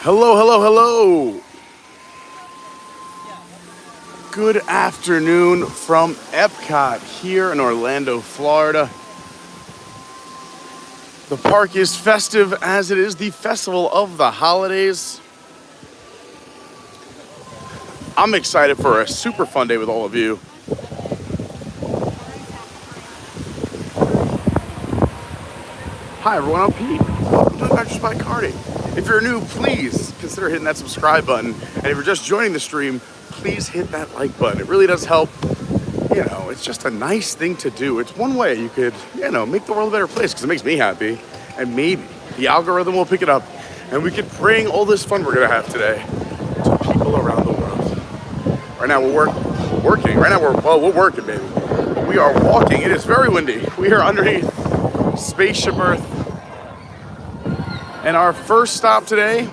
Hello, hello, hello. Good afternoon from Epcot here in Orlando, Florida. The park is festive as it is the festival of the holidays. I'm excited for a super fun day with all of you. Hi everyone, I'm Pete. Welcome to Adventures by Carney. If you're new, please consider hitting that subscribe button. And if you're just joining the stream, please hit that like button. It really does help. You know, it's just a nice thing to do. It's one way you could, make the world a better place because it makes me happy. And maybe the algorithm will pick it up and we could bring all this fun we're gonna have today to people around the world. Right now we're working. Right now we're working, baby. We are walking. It is very windy. We are underneath Spaceship Earth. And our first stop today,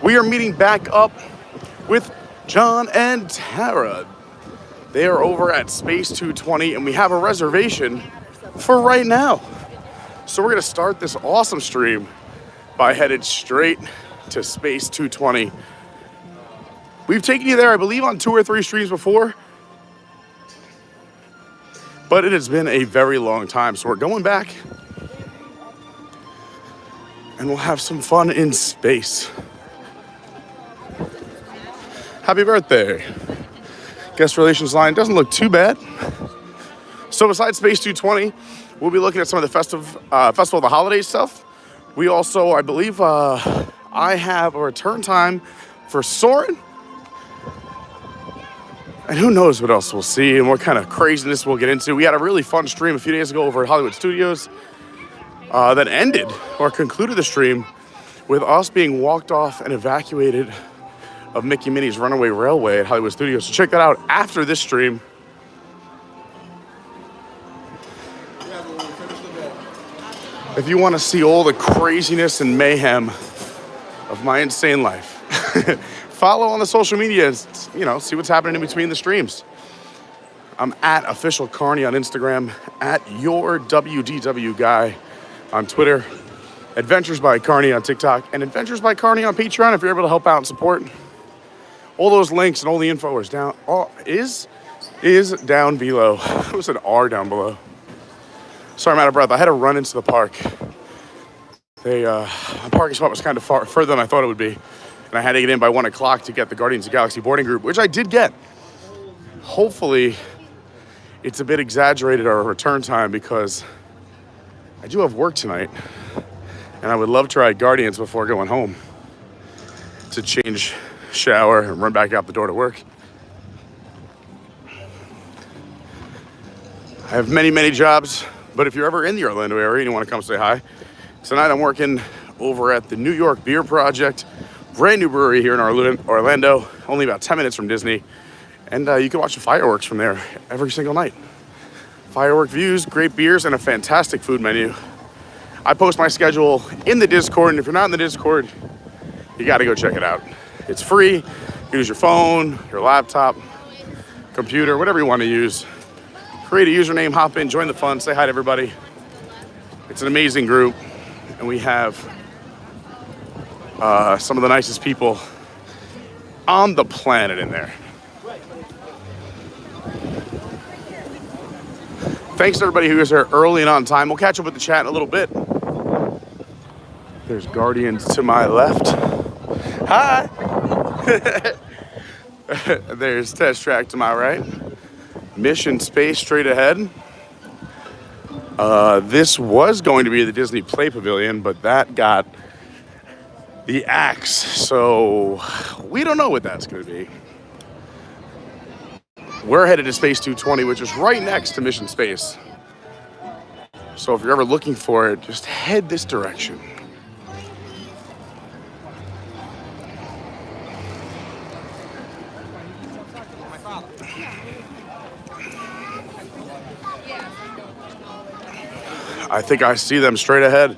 we are meeting back up with John and Tara. They are over at Space 220 and we have a reservation for right now. So we're gonna start this awesome stream by headed straight to Space 220. We've taken you there, I believe, on 2 or 3 streams before, but it has been a very long time. So we're going back and we'll have some fun in space. Happy birthday. Guest relations line doesn't look too bad. So besides Space 220, we'll be looking at some of the Festival of the Holidays stuff. We also, I believe, I have a return time for Soarin. And who knows what else we'll see and what kind of craziness we'll get into. We had a really fun stream a few days ago over at Hollywood Studios that ended or concluded the stream with us being walked off and evacuated of Mickey Minnie's Runaway Railway at Hollywood Studios. So check that out after this stream. If you want to see all the craziness and mayhem of my insane life, follow on the social media and, see what's happening in between the streams. I'm at Official Carney on Instagram, at your WDW guy on Twitter, Adventures by Carney on TikTok, and Adventures by Carney on Patreon if you're able to help out and support. All those links and all the info is down down below. It was an R down below. Sorry, I'm out of breath. I had to run into the park. My parking spot was kind of further than I thought it would be. And I had to get in by 1 o'clock to get the Guardians of the Galaxy boarding group, which I did get. Hopefully, it's a bit exaggerated our return time because I do have work tonight. And I would love to ride Guardians before going home to change, shower, and run back out the door to work. I have many, many jobs, but if you're ever in the Orlando area and you want to come say hi, tonight I'm working over at the New York Beer Project, brand new brewery here in Orlando, only about 10 minutes from Disney. And you can watch the fireworks from there every single night. Firework views, great beers, and a fantastic food menu. I post my schedule in the Discord, and if you're not in the Discord, you gotta go check it out. It's free. You can use your phone, your laptop, computer, whatever you want to use. Create a username, hop in, join the fun, say hi to everybody. It's an amazing group, and we have some of the nicest people on the planet in there. Thanks to everybody who was here early and on time. We'll catch up with the chat in a little bit. There's Guardians to my left. Hi! There's Test Track to my right. Mission Space straight ahead. This was going to be the Disney Play Pavilion, but that got the axe, so we don't know what that's going to be. We're headed to Space 220, which is right next to Mission Space. So if you're ever looking for it, just head this direction. I think I see them straight ahead.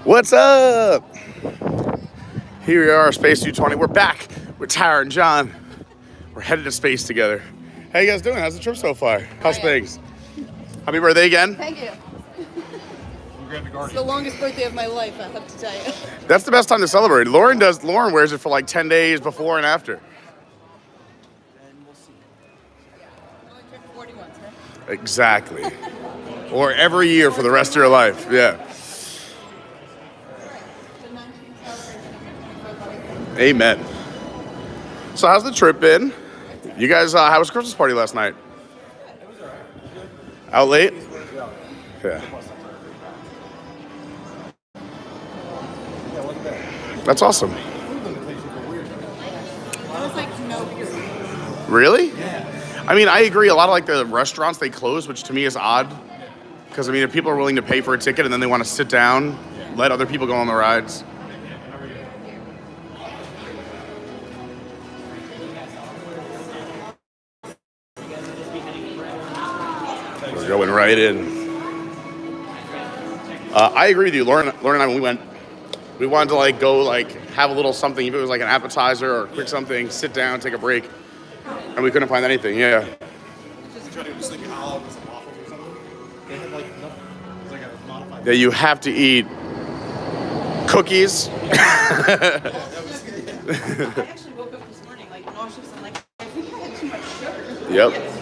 What's up? Here we are, Space 220. We're back with Tara and John. We're headed to space together. How you guys doing? How's the trip so far? How's things? Happy birthday again. Thank you. It's the longest birthday of my life, I have to tell you. That's the best time to celebrate. Lauren wears it for like 10 days before and after. And we'll see. Yeah. Only turned 40 once, huh? Exactly. Or every year for the rest of your life. Yeah. Amen. So how's the trip been? You guys, how was Christmas party last night? It was alright. Out late? Yeah. That's awesome. That was like no period. Really? Yeah. I mean, I agree. A lot of like the restaurants, they close, which to me is odd. Because I mean, if people are willing to pay for a ticket and then they want to sit down, let other people go on the rides. We're going right in. I agree with you. Lauren and I, when we wanted to like go like have a little something, if it was like an appetizer or a quick something, sit down, take a break, and we couldn't find anything. Yeah. Yeah, you have to eat cookies. I actually woke up this morning like nauseous. I'm like, I think I had too much sugar. Yep.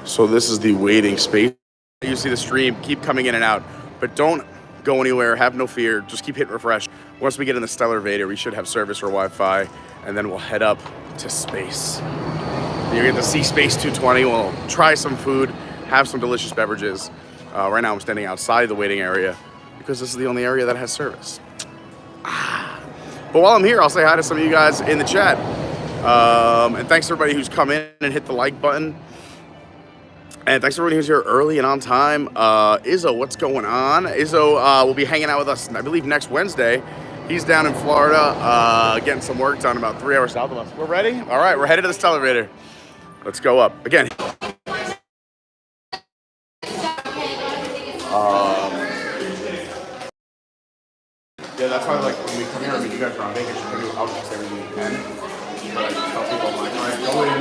So this is the waiting space. You see the stream, keep coming in and out, but don't go anywhere, have no fear, just keep hitting refresh. Once we get in the Stellar Vader, we should have service or Wi-Fi, and then we'll head up to space. You're going to see Space 220, we'll try some food, have some delicious beverages. Right now I'm standing outside the waiting area because this is the only area that has service. But while I'm here, I'll say hi to some of you guys in the chat. And thanks to everybody who's come in and hit the like button. And thanks to everybody who's here early and on time. Izzo, what's going on? Izzo will be hanging out with us, I believe, next Wednesday. He's down in Florida getting some work done about 3 hours south of us. We're ready? All right, we're headed to the Stellar Vader. Let's go up. Again. Yeah, that's why like when we come here, I mean, you guys are on vacation, we do outfits everything you can. But I just tell people, I'm like, all right, go in,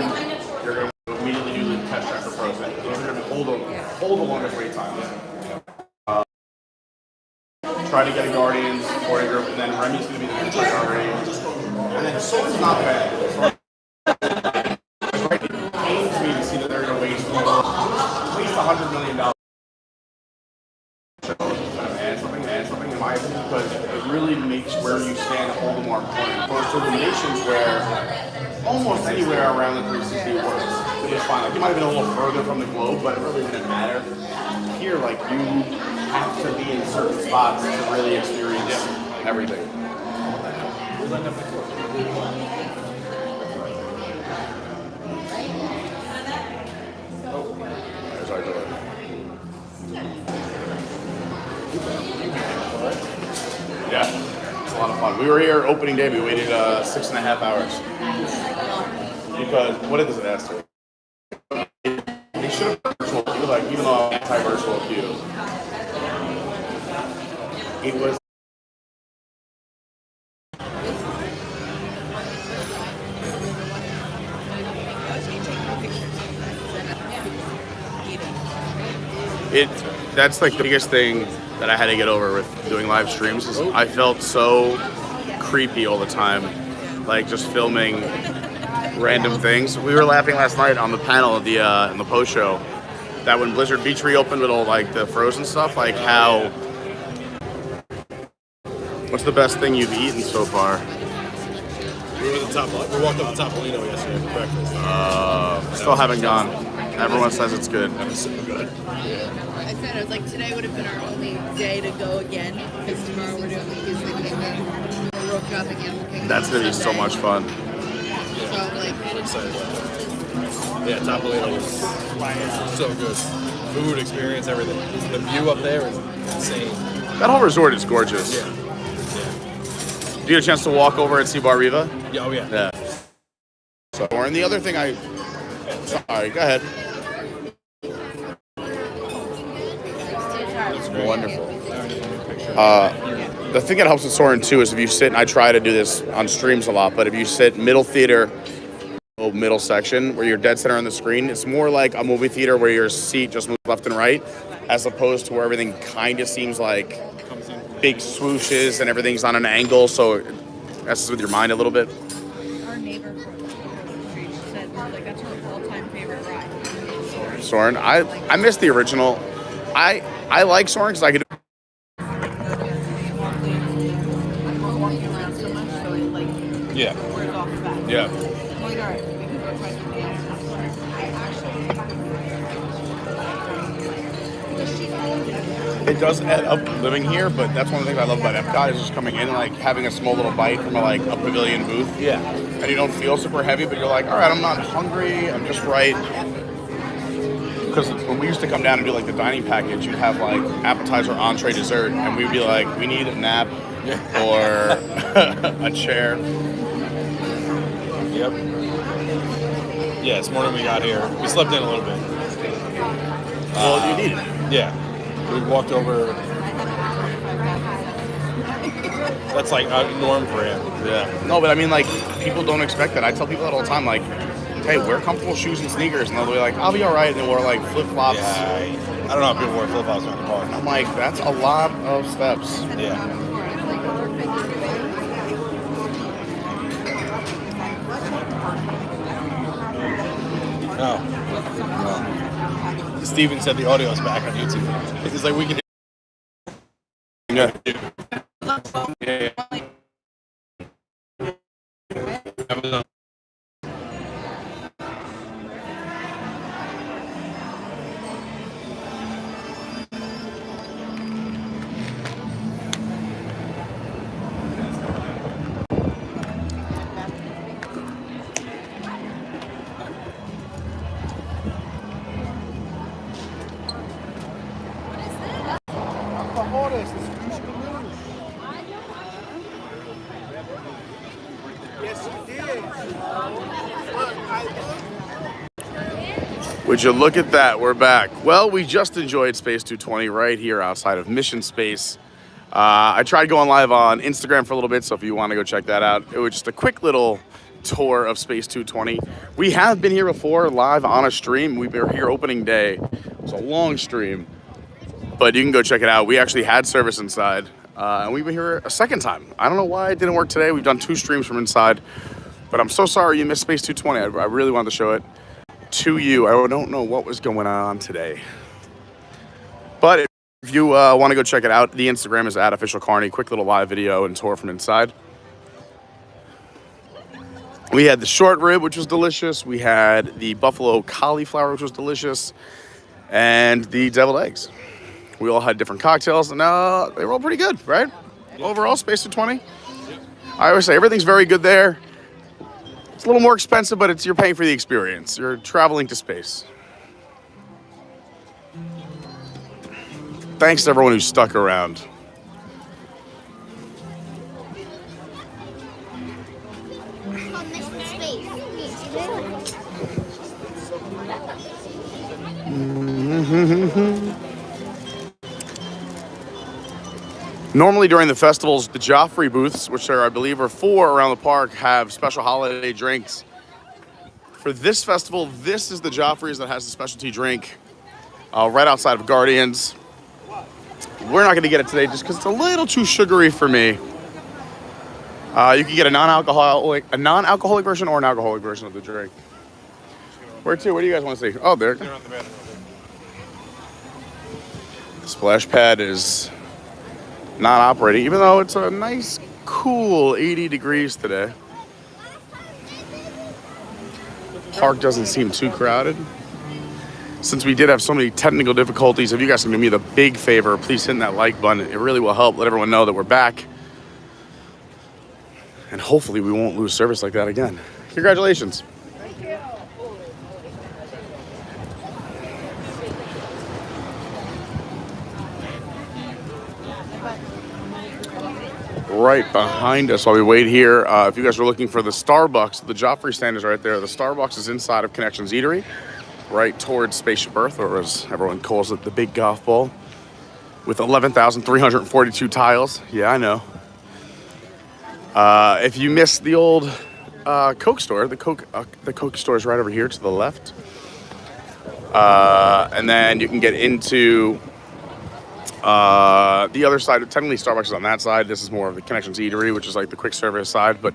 you're going to immediately do the test track for frozen. Those are going to hold the longest wait time. Try to get a Guardians for a group, and then Remy's going to be the next already. And then Soarin's not bad. Like, it pains me to see that they're going to waste $100 million. Add something in my opinion, because it really makes where you stand all the more important. Opposed to the nations where almost anywhere around the 360 works. It was fine. Like, you might have been a little further from the globe, but it really didn't matter. Here, like, you have to be in certain spots to really experience everything. There's our door. Yeah, it's a lot of fun. We were here opening day. We waited 6.5 hours. Because, what does it ask to? They should have virtual queue, like, even though I'm anti-virtual queue. It was. That's like the biggest thing that I had to get over with doing live streams is I felt so creepy all the time, like just filming random things. We were laughing last night on the panel at the in the post show that when Blizzard Beach reopened with all like the frozen stuff, like how. What's the best thing you've eaten so far? We walked up the Topolino yesterday for breakfast. Still haven't gone. Everyone says it's good. That was so good. Yeah. I said, I was like, today would have been our only day to go again, because tomorrow we're doing the Kids the Kingdom. We're woke up again. That's going to be so much fun. So, like, I'm excited about that. Yeah, Topolino was so good. Food, experience, everything. The view up there is insane. That whole resort is gorgeous. Yeah. Do you get a chance to walk over and see Bar Riva? Yeah, oh yeah. Yeah. So, and the other thing sorry, go ahead. Wonderful. The thing that helps with Soarin' too is if you sit, and I try to do this on streams a lot, but if you sit middle theater, middle section where you're dead center on the screen, it's more like a movie theater where your seat just moves left and right, as opposed to where everything kind of seems like big swooshes and everything's on an angle, so it messes with your mind a little bit. Our neighbor from the street said like that's her all-time favorite ride. Soarin', I miss the original. I like Soarin' because I could. Yeah. Yeah. It does add up living here, but that's one of the things I love about Epcot is just coming in and like having a small little bite from a pavilion booth. Yeah. And you don't feel super heavy, but you're like, all right, I'm not hungry. I'm just right. Because when we used to come down and do like the dining package, you'd have like appetizer, entree, dessert, and we'd be like, we need a nap or a chair. Yep. Yeah, this morning we got here. We slept in a little bit. Well, you need it. Yeah. We walked over. That's like a norm for him. Yeah. No, but I mean, like, people don't expect that. I tell people that all the time, like, hey, wear comfortable shoes and sneakers. And they'll be like, I'll be all right. And then wear, like, flip-flops. Yeah, I don't know if people wear flip-flops around the park. And I'm like, that's a lot of steps. Yeah. Oh. Steven said the audio is back on YouTube. He's like, we can. Yeah. Would you look at that? We're back. Well, we just enjoyed Space 220 right here outside of Mission Space. I tried going live on Instagram for a little bit, so if you want to go check that out, it was just a quick little tour of Space 220. We have been here before live on a stream. We were here opening day. It was a long stream, but you can go check it out. We actually had service inside, and we've been here a second time. I don't know why it didn't work today. We've done 2 streams from inside, but I'm so sorry you missed Space 220. I really wanted to show it to you. I don't know what was going on today, but if you want to go check it out, the Instagram is @officialcarney. Quick little live video and tour from inside. We had the short rib, which was delicious. We had the buffalo cauliflower, which was delicious, and the deviled eggs. We all had different cocktails, and they were all pretty good, right? Overall, Space 220. I always say everything's very good there. It's a little more expensive, but you're paying for the experience. You're traveling to space. Thanks to everyone who stuck around. Normally during the festivals, the Joffrey booths, which there I believe are 4 around the park, have special holiday drinks. For this festival, this is the Joffrey's that has the specialty drink right outside of Guardians. We're not going to get it today just because it's a little too sugary for me. You can get a non-alcoholic version or an alcoholic version of the drink. Where to? Where do you guys want to see? Oh, there. The splash pad is not operating, even though it's a nice, cool 80 degrees today. Park doesn't seem too crowded. Since we did have so many technical difficulties, if you guys can do me the big favor, please hit that like button. It really will help let everyone know that we're back. And hopefully we won't lose service like that again. Congratulations. Thank you. Right behind us while we wait here. If you guys are looking for the Starbucks, the Joffrey stand is right there. The Starbucks is inside of Connections Eatery, right towards Spaceship Earth, or as everyone calls it, the big golf ball. with 11,342 tiles. Yeah, I know. If you missed the old Coke store, the Coke store is right over here to the left. And then you can get into the other side. Technically, Starbucks is on that side. This is more of the Connections Eatery, which is like the quick service side, but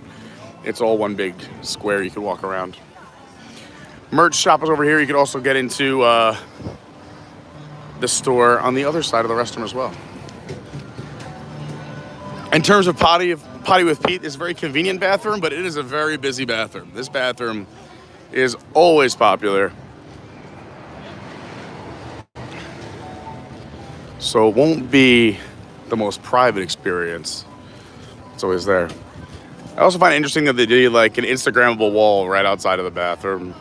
it's all one big square you can walk around. Merch shop is over here. You could also get into the store on the other side of the restroom as well. In terms of Potty with Pete, it's a very convenient bathroom, but it is a very busy bathroom. This bathroom is always popular. So it won't be the most private experience. It's always there. I also find it interesting that they did like an Instagrammable wall right outside of the bathroom.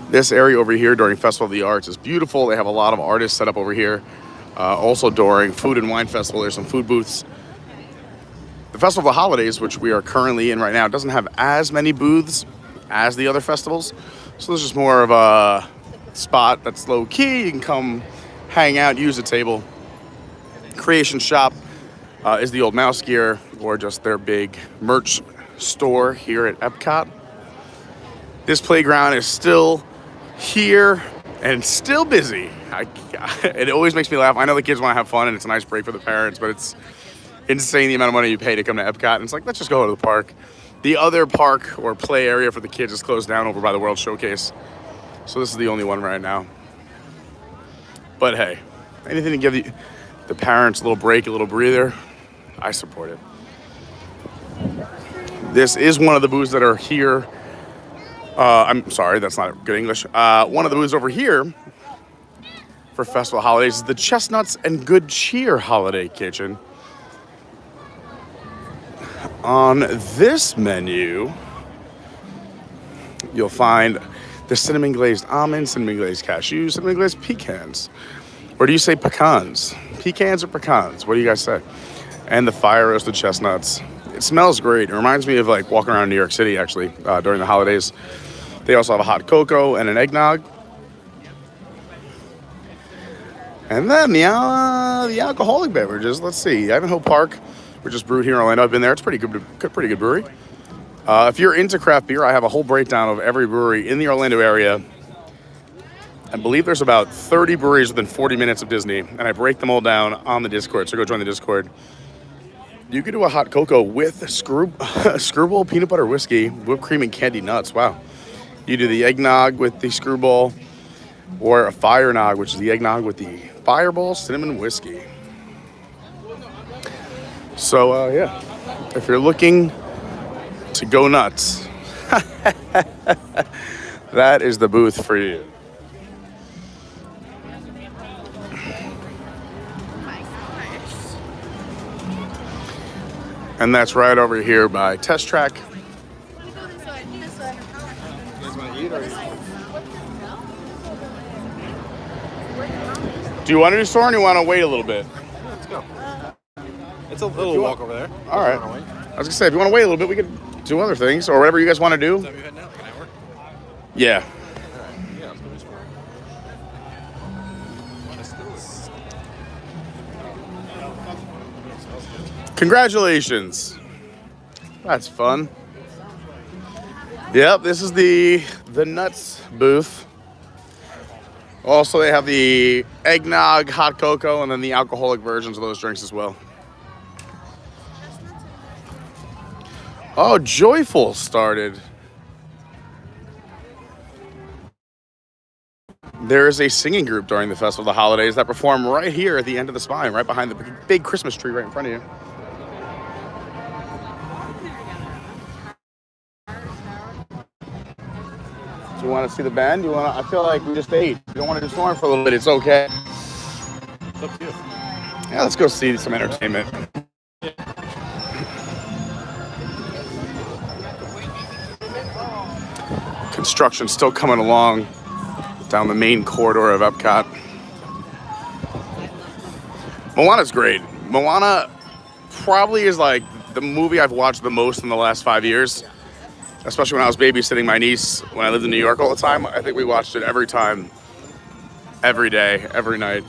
This area over here during Festival of the Arts is beautiful. They have a lot of artists set up over here. Also during Food and Wine Festival, there's some food booths. The Festival of the Holidays, which we are currently in right now, doesn't have as many booths as the other festivals. So this is more of a spot that's low key. You can come hang out, use a table. Creation Shop is the old mouse gear, or just their big merch store here at Epcot. This playground is still here and still busy. It always makes me laugh. I know the kids want to have fun and it's a nice break for the parents, but it's insane the amount of money you pay to come to Epcot. And it's like, let's just go to the park. The other park or play area for the kids is closed down over by the World Showcase. So this is the only one right now. But hey, anything to give the parents a little break, a little breather, I support it. This is one of the booths that are here. I'm sorry, that's not good English. One of the booths over here for Festival Holidays is the Chestnuts and Good Cheer Holiday Kitchen. On this menu, you'll find the cinnamon glazed almonds, cinnamon glazed cashews, cinnamon glazed pecans. Or do you say pecans? Pecans or pecans? What do you guys say? And the fire roasted chestnuts. It smells great. It reminds me of like walking around New York City actually during the holidays. They also have a hot cocoa and an eggnog. And then the alcoholic beverages. Let's see. Ivanhoe Park, which is brewed here in Orlando. I've been there. It's pretty good brewery. If you're into craft beer, I have a whole breakdown of every brewery in the Orlando area. I believe there's about 30 breweries within 40 minutes of Disney, and I break them all down on the Discord. So go join the Discord. You could do a hot cocoa with screwball peanut butter whiskey, whipped cream, and candy nuts. Wow. You do the eggnog with the screwball, or a fire nog, which is the eggnog with the fireball cinnamon whiskey. So, yeah, if you're looking to go nuts, that is the booth for you. And that's right over here by Test Track. Do you want to do Soarin, or you want to wait a little bit? Let's go. It's a little walk over there. All right. I was going to say, if you want to wait a little bit, we could do other things or whatever you guys want to do. Is that what you had now? Like an hour? Yeah. All right. Yeah, let's go do Soarin. Congratulations. That's fun. Yep, this is the nuts booth. Also, they have the eggnog, hot cocoa, and then the alcoholic versions of those drinks as well. Oh, Joyful started. There is a singing group during the Festival of the Holidays that perform right here at the end of the spine, right behind the big Christmas tree right in front of you. Do you want to see the band? I feel like we just ate. You don't want to do Soarin for a little bit, it's okay. It's up to you. Yeah, let's go see some entertainment. Construction still coming along down the main corridor of Epcot. Moana's great. Moana probably is like the movie I've watched the most in the last 5 years. especially when I was babysitting my niece when I lived in New York all the time. I think we watched it every time, every day, every night.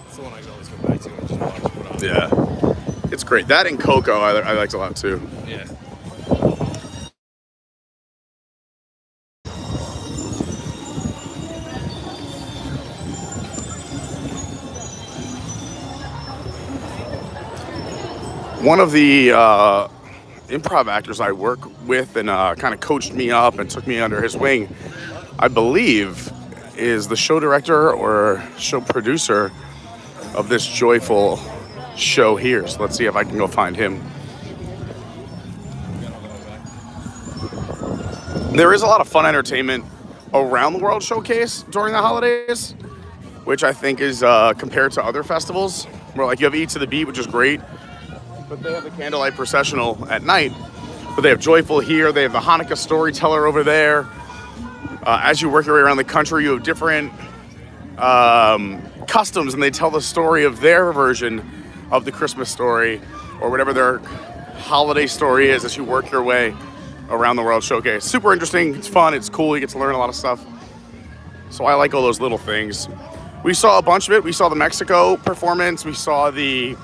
It's the one I can always go back to and just watch what else. Yeah, it's great. That and Coco I liked a lot too. Yeah. One of the improv actors I work with and kind of coached me up and took me under his wing, I believe, is the show director or show producer of this joyful show here. So let's see if I can go find him. There is a lot of fun entertainment around the World Showcase during the holidays, which I think is compared to other festivals, where like you have Eat to the Beat, which is great, but they have the candlelight processional at night. But they have Joyful here, they have the Hanukkah storyteller over there. As you work your way around the country, you have different customs, and they tell the story of their version of the Christmas story, or whatever their holiday story is as you work your way around the World Showcase. Super interesting, it's fun, it's cool, you get to learn a lot of stuff. So I like all those little things. We saw a bunch of it. We saw the Mexico performance, we saw the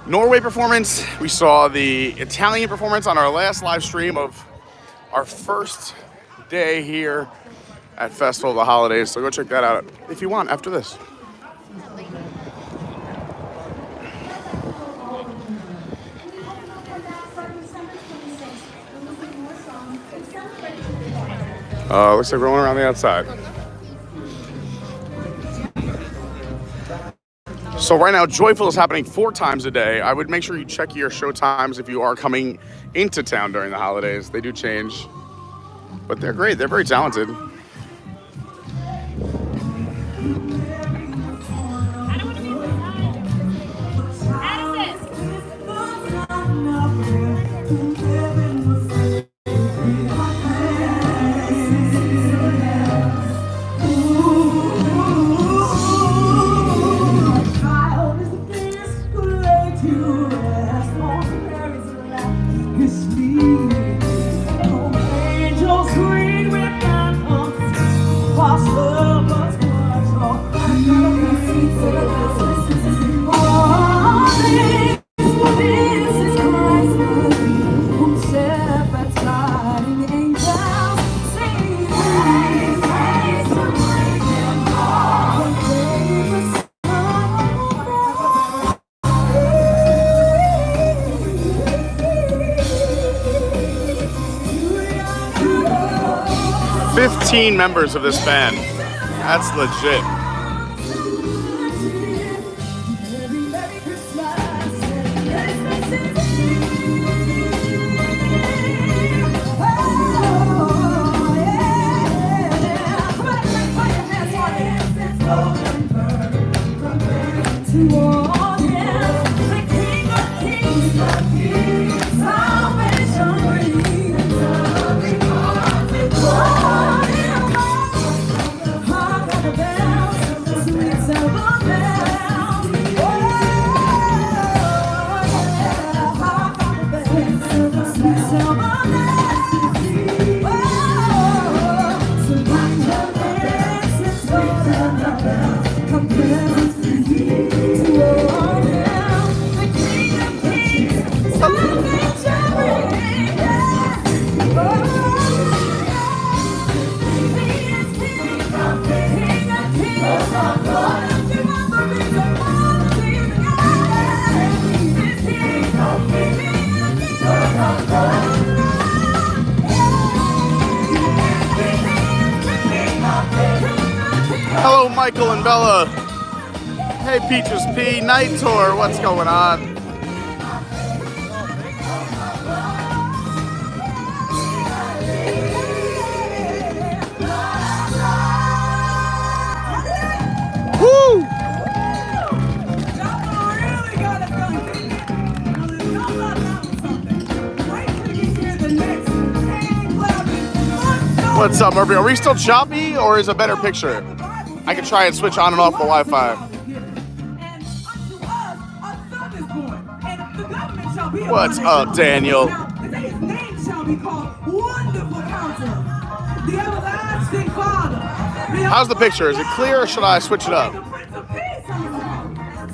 Norway performance, we saw the Italian performance on our last live stream of our first day here at Festival of the Holidays. So go check that out if you want after this. Looks like we're going around the outside. So right now, Joyful is happening 4 times a day. I would make sure you check your show times if you are coming into town during the holidays. They do change, but they're great. They're very talented. Members of this band. That's legit. Hello, Michael and Bella. Hey, Peaches P. Night Tour. What's going on? Woo! What's up, Murphy? Are we still choppy, or is a better picture? I can try and switch on and off the Wi-Fi. What's up, Daniel? be called Wonderful Counselor, the Everlasting Father. How's the picture? Is it clear or should I switch it up? The Prince of Peace.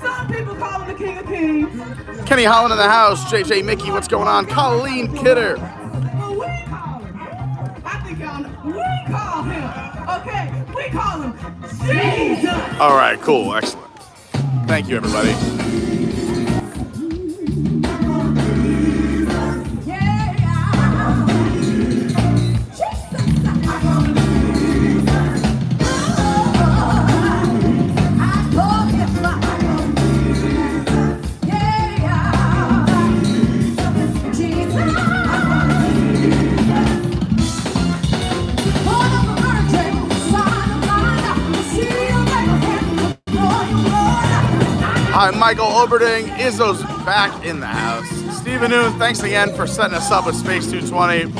Some people call him the King of Kings. Kenny Holland in the house. JJ Mickey, what's going on? Colleen Kidder. But we call him. I think y'all know. We call him. Okay, we call him Jesus. All right, cool, excellent. Thank you, everybody. Hi, Michael Oberding. Izzo's back in the house. Stephen Noon, thanks again for setting us up with Space 220.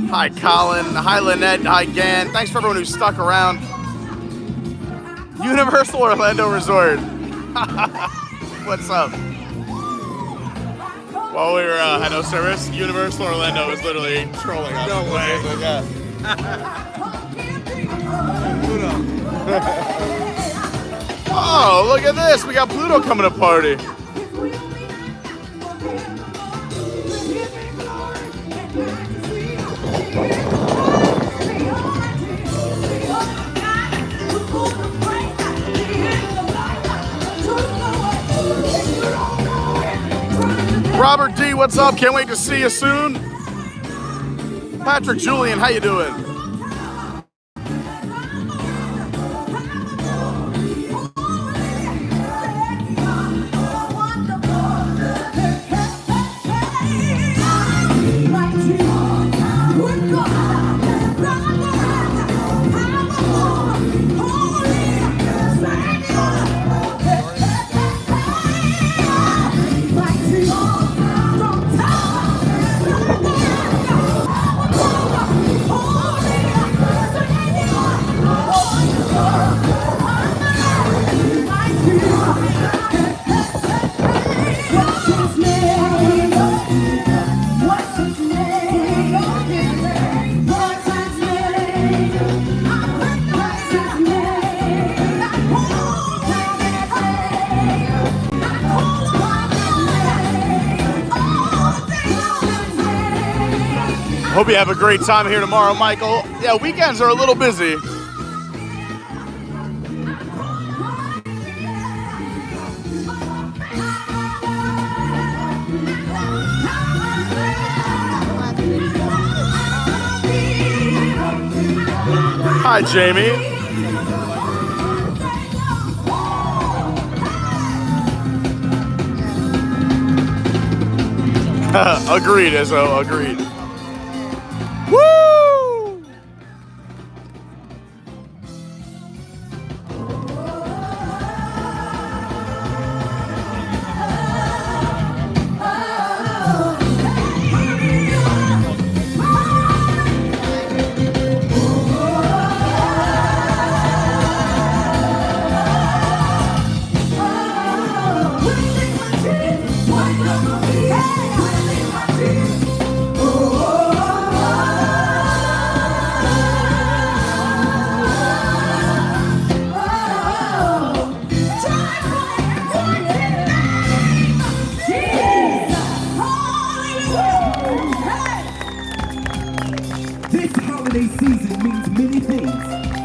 Hi, Colin. Hi, Lynette. Hi, Gan. Thanks for everyone who stuck around. Universal Orlando Resort. What's up? While we were had no service, Universal Orlando was literally trolling us. No way. Oh, look at this. We got Pluto coming to party. Robert D, what's up? Can't wait to see you soon. Patrick Julian, how you doing? Hope you have a great time here tomorrow, Michael. Yeah, weekends are a little busy. Hi, Jamie. Agreed, Izzo, agreed. Woo!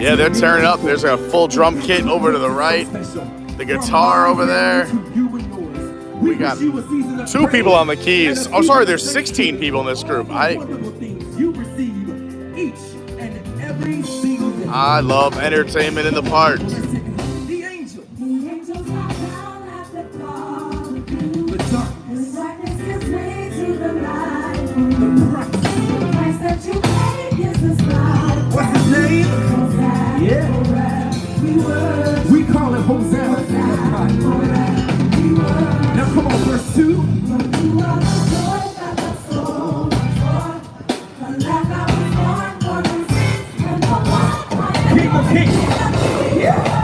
Yeah, they're tearing it up. There's a full drum kit over to the right. The guitar over there. We got 2 people on the keys. Oh, sorry, there's 16 people in this group. I love entertainment in the parks. What's his name? Yeah. We call it Hosanna. Now come on, verse 2. King of Kings. Yeah.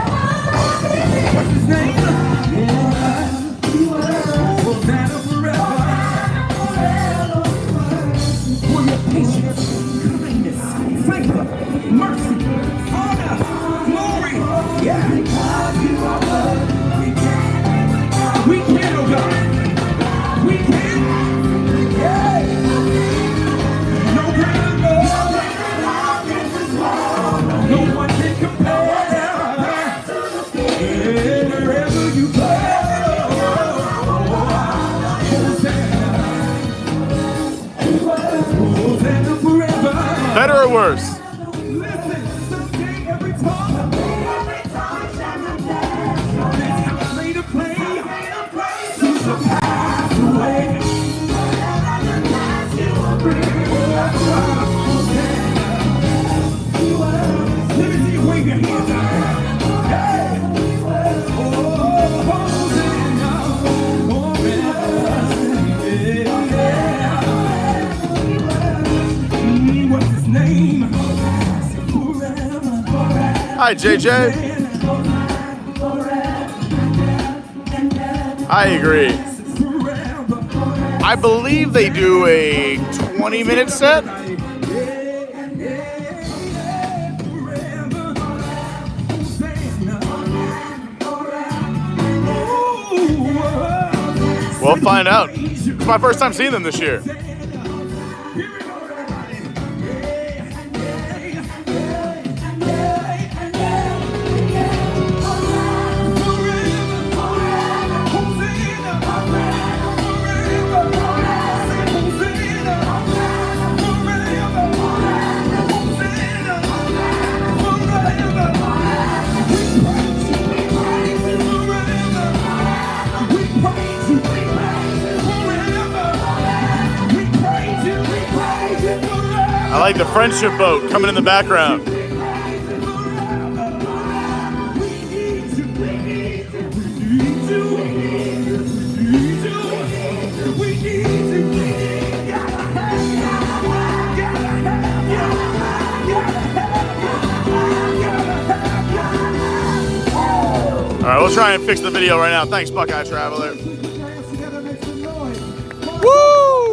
or worse. Listen, someday every time play to play, so pass away. Let me see you wave your hands out. Hey! What's his name? Hi, JJ. I agree. I believe they do a 20-minute set. We'll find out. It's my first time seeing them this year. I like the friendship boat coming in the background. All right, we'll try and fix the video right now. Thanks, Buckeye Traveler. Woo!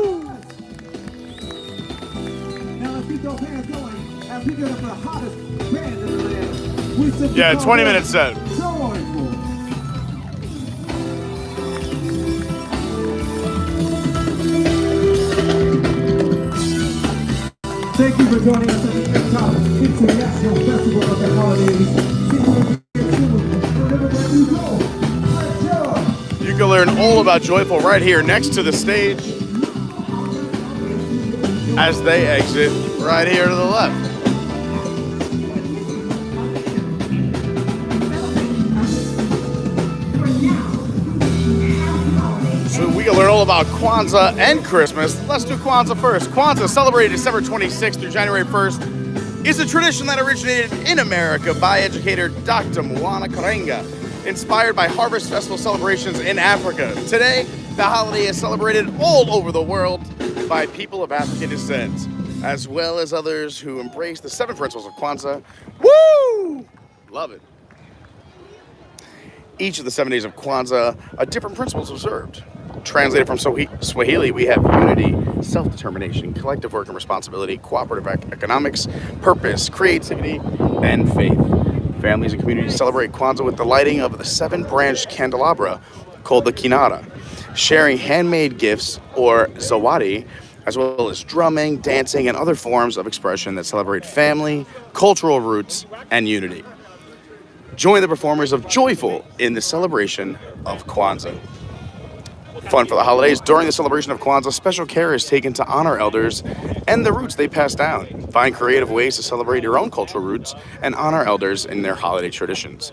Yeah, 20-minute set. Thank you for joining us at the Epcot International Festival of the Holidays. You can learn all about Joyful right here next to the stage as they exit right here to the left. So we can learn all about Kwanzaa and Christmas. Let's do Kwanzaa first. Kwanzaa, celebrated December 26th through January 1st, is a tradition that originated in America by educator Dr. Mwana Karenga, inspired by harvest festival celebrations in Africa. Today, the holiday is celebrated all over the world by people of African descent, as well as others who embrace the 7 principles of Kwanzaa. Woo! Love it. Each of the 7 days of Kwanzaa are different principles observed. Translated from Swahili, we have unity, self-determination, collective work and responsibility, cooperative economics, purpose, creativity, and faith. Families and communities celebrate Kwanzaa with the lighting of the 7-branched candelabra called the kinara, sharing handmade gifts or zawadi, as well as drumming, dancing, and other forms of expression that celebrate family, cultural roots, and unity. Join the performers of Joyful in the celebration of Kwanzaa. Fun for the holidays. During the celebration of Kwanzaa, special care is taken to honor elders and the roots they pass down. Find creative ways to celebrate your own cultural roots and honor elders in their holiday traditions.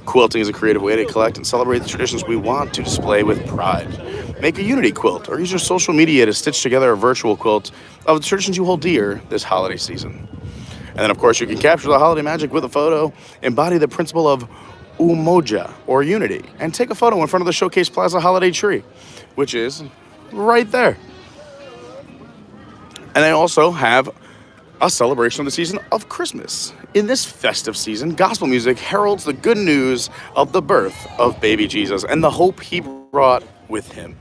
Quilting is a creative way to collect and celebrate the traditions we want to display with pride. Make a unity quilt or use your social media to stitch together a virtual quilt of the traditions you hold dear this holiday season. And then, of course, you can capture the holiday magic with a photo, embody the principle of umoja, or unity, and take a photo in front of the Showcase Plaza holiday tree, which is right there. And they also have a celebration of the season of Christmas. In this festive season, gospel music heralds the good news of the birth of baby Jesus and the hope he brought with him.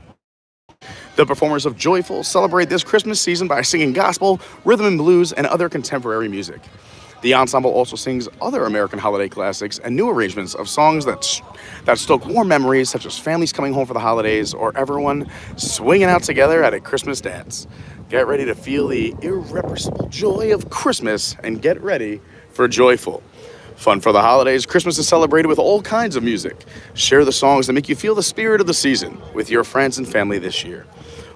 The performers of Joyful celebrate this Christmas season by singing gospel, rhythm and blues, and other contemporary music. The ensemble also sings other American holiday classics and new arrangements of songs that stoke warm memories, such as families coming home for the holidays or everyone swinging out together at a Christmas dance. Get ready to feel the irrepressible joy of Christmas and get ready for Joyful. Fun for the holidays. Christmas is celebrated with all kinds of music. Share the songs that make you feel the spirit of the season with your friends and family this year.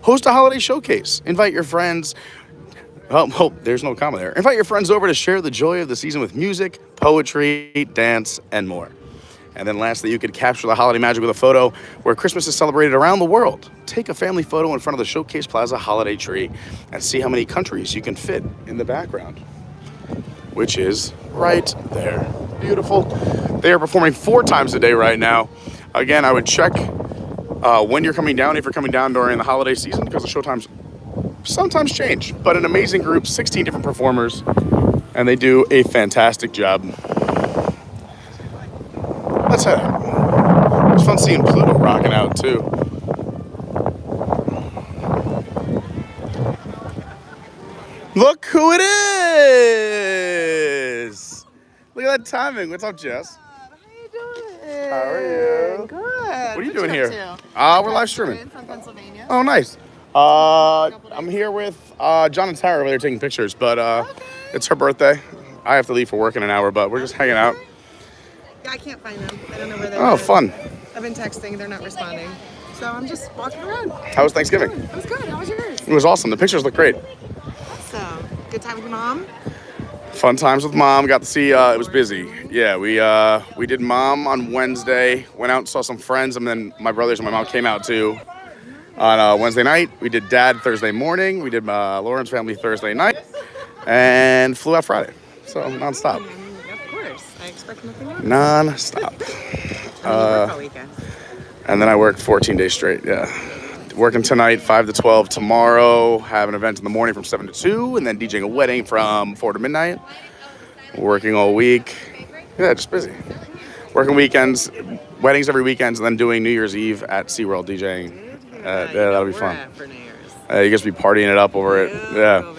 Host a holiday showcase. Invite your friends Oh, there's no comma there. Invite your friends over to share the joy of the season with music, poetry, dance, and more. And then lastly, you could capture the holiday magic with a photo where Christmas is celebrated around the world. Take a family photo in front of the Showcase Plaza holiday tree and see how many countries you can fit in the background, which is right there. Beautiful. They are performing 4 times a day right now. Again, I would check when you're coming down, if you're coming down during the holiday season, because the show times sometimes change. But an amazing group, 16 different performers, and they do a fantastic job. Let's head out. It was fun seeing Pluto rocking out too. Look who it is! Look at that timing. What's up, Jess? How you doing? How are you? Good. What are you doing here? We're live streaming. From Pennsylvania. Oh, nice. I'm here with John and Tara over there taking pictures, but it's her birthday. I have to leave for work in an hour, but we're just hanging out. I can't find them. I don't know where they're Oh, at. fun. I've been texting. They're not responding. So I'm just walking around. How was Thanksgiving? It was good. How was yours? It was awesome. The pictures look great. Awesome. Good time with your mom? Fun times with mom. Got to see. It was busy. Yeah, we did mom on Wednesday. Went out and saw some friends, and then my brothers and my mom came out too on Wednesday night. We did dad Thursday morning. We did Lauren's family Thursday night, and flew out Friday. So nonstop. Of course. I expect nothing else. Non-stop. Work all weekend. And then I worked 14 days straight. Yeah. Working tonight, 5 to 12. Tomorrow, have an event in the morning from 7 to 2, and then DJing a wedding from 4 to midnight. Working all week. Yeah, just busy. Working weekends, weddings every weekend, and then doing New Year's Eve at SeaWorld DJing. Yeah, that'll be fun. For New Year's. You guys be partying it up over it. Yeah.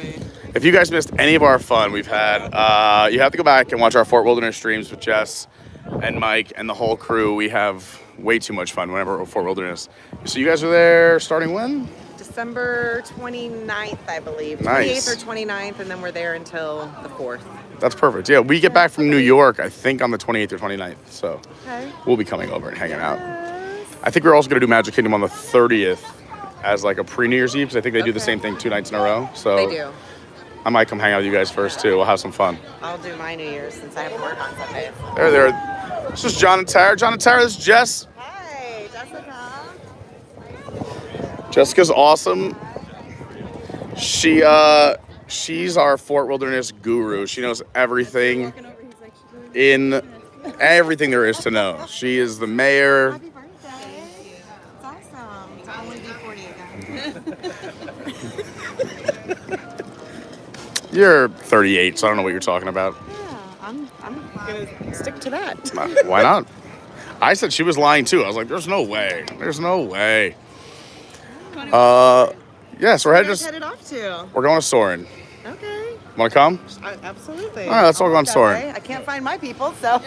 If you guys missed any of our fun we've had, you have to go back and watch our Fort Wilderness streams with Jess and Mike and the whole crew. We have way too much fun whenever we're at Fort Wilderness. So you guys are there starting when? December 29th, I believe. Nice. 28th or 29th, and then we're there until the 4th. That's perfect. Yeah, we get back from New York, I think, on the 28th or 29th. So Okay. we'll be coming over and hanging out. I think we're also going to do Magic Kingdom on the 30th as like a pre-New Year's Eve, because I think they do the same thing 2 nights in a row. So They do. I might come hang out with you guys first, too. We'll have some fun. I'll do my New Year's since I have to work on Sundays. There. This is John and Tara. John and Tara, this is Jess. Hi, Jessica. Jessica's awesome. She's our Fort Wilderness guru. She knows everything everything there is to know. She is the mayor. Happy birthday. It's awesome to only be 40 again. You're 38, so I don't know what you're talking about. Yeah, I'm gonna stick to that. Why not? I said she was lying too. I was like, there's no way. There's no way. Yeah, so Where are you guys headed off to? we're going to Soarin. Okay. Want to come? Absolutely. All right, let's all go on That Soarin. way. I can't find my people, so.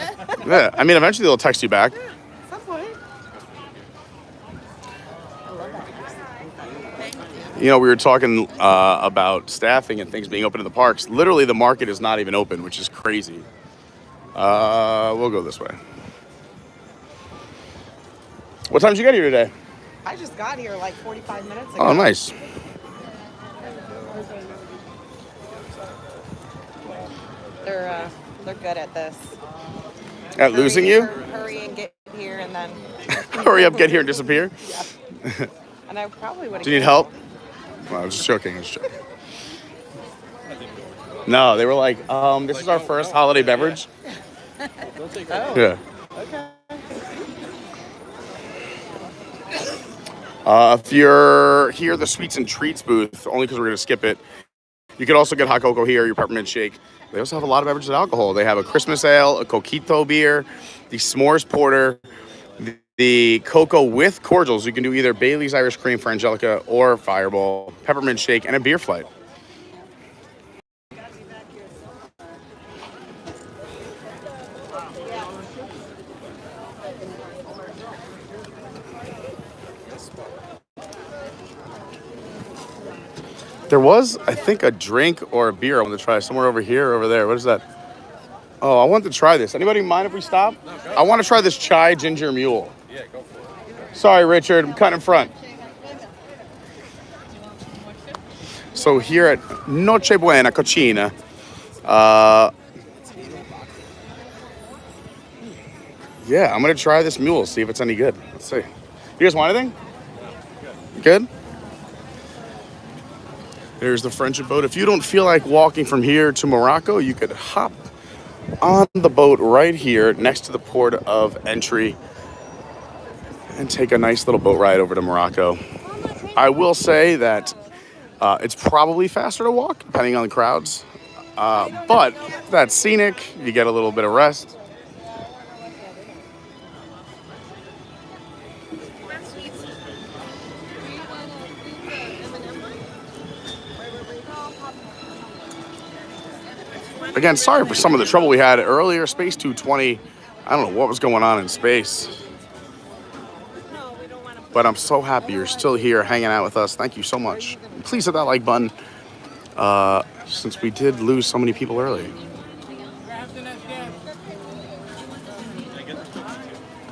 Yeah, I mean, eventually they'll text you back. At some point. You know, we were talking about staffing and things being open in the parks. Literally, the market is not even open, which is crazy. We'll go this way. What time did you get here today? I just got here like 45 minutes ago. Oh, nice. They're good at this. At losing you? Hurry and get here, and then. Hurry up, get here, and disappear? Yeah. And I probably would have. Do you need help? Well, I was just joking. No, they were like, this is our first holiday beverage. Oh. Yeah. Okay. If you're here, the sweets and treats booth, only because we're going to skip it. You could also get hot cocoa here, your peppermint shake. They also have a lot of beverages with alcohol. They have a Christmas ale, a coquito beer, the s'mores porter, the cocoa with cordials. You can do either Bailey's Irish Cream for Angelica or Fireball, peppermint shake, and a beer flight. There was, I think, a drink or a beer I wanted to try somewhere over here or over there. What is that? Oh, I want to try this. Anybody mind if we stop? No, I want to try this chai ginger mule. Yeah, go for it. Sorry, Richard. I'm cutting in front. So here at Noche Buena Cocina, yeah, I'm gonna try this mule, see if it's any good. Let's see. You guys want anything? Good? There's the friendship boat. If you don't feel like walking from here to Morocco, you could hop on the boat right here next to the port of entry and take a nice little boat ride over to Morocco. I will say that it's probably faster to walk, depending on the crowds. But that's scenic. You get a little bit of rest. Again, sorry for some of the trouble we had earlier. Space 220, I don't know what was going on in space. But I'm so happy you're still here hanging out with us. Thank you so much. Please hit that like button, since we did lose so many people early.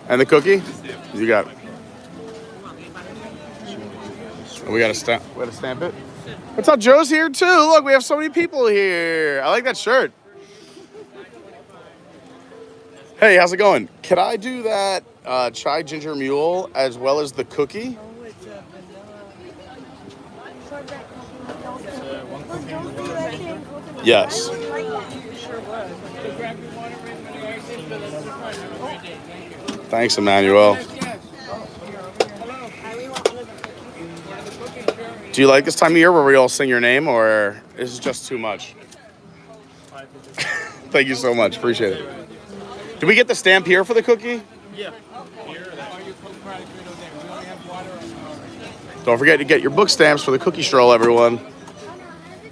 And the cookie? You got it. Oh, we got to stamp it. What's up, Joe's here too. Look, we have so many people here. I like that shirt. Hey, how's it going? Could I do that chai ginger mule as well as the cookie? Yes. Thanks, Emmanuel. Do you like this time of year where we all sing your name, or is it just too much? Thank you so much. Appreciate it. Did we get the stamp here for the cookie? Yeah. Don't forget to get your book stamps for the cookie stroll, everyone.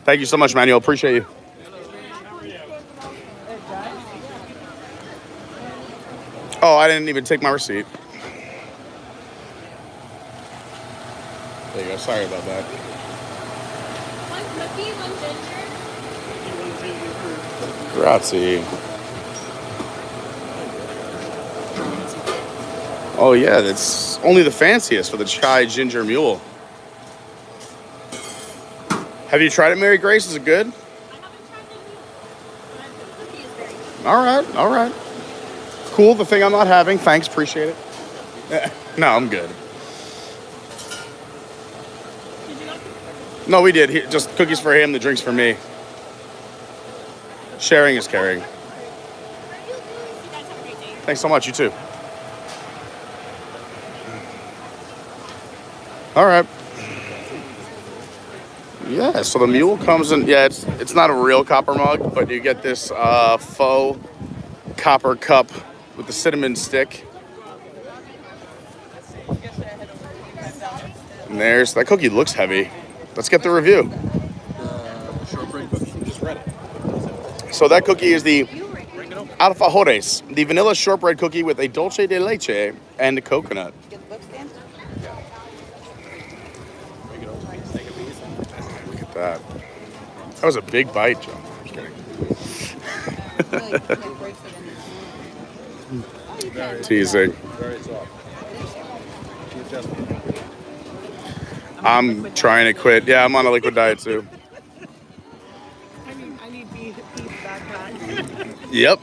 Thank you so much, Manuel. Appreciate you. Oh, I didn't even take my receipt. There you go. Sorry about that. One cookie, one ginger. Grazie. Oh yeah, that's only the fanciest for the chai ginger mule. Have you tried it, Mary Grace? Is it good? I haven't tried it yet, but the cookie is very good. All right. Cool, the thing I'm not having. Thanks, appreciate it. No, I'm good. Did you like it? No, we did. Just cookies for him, the drinks for me. Sharing is caring. You guys have a great day. Thanks so much, you too. All right. Yeah, so the mule comes in, yeah, it's not a real copper mug, but you get this faux copper cup with the cinnamon stick. And there's, that cookie looks heavy. Let's get the review. Shortbread cookie. Just read it. So that cookie is the alfajores, the vanilla shortbread cookie with a dulce de leche and coconut. Look at that. That was a big bite, Joe. Just kidding. Teasing. Very soft. I'm trying to quit. Yeah, I'm on a liquid diet too. I need beef backpack. Yep.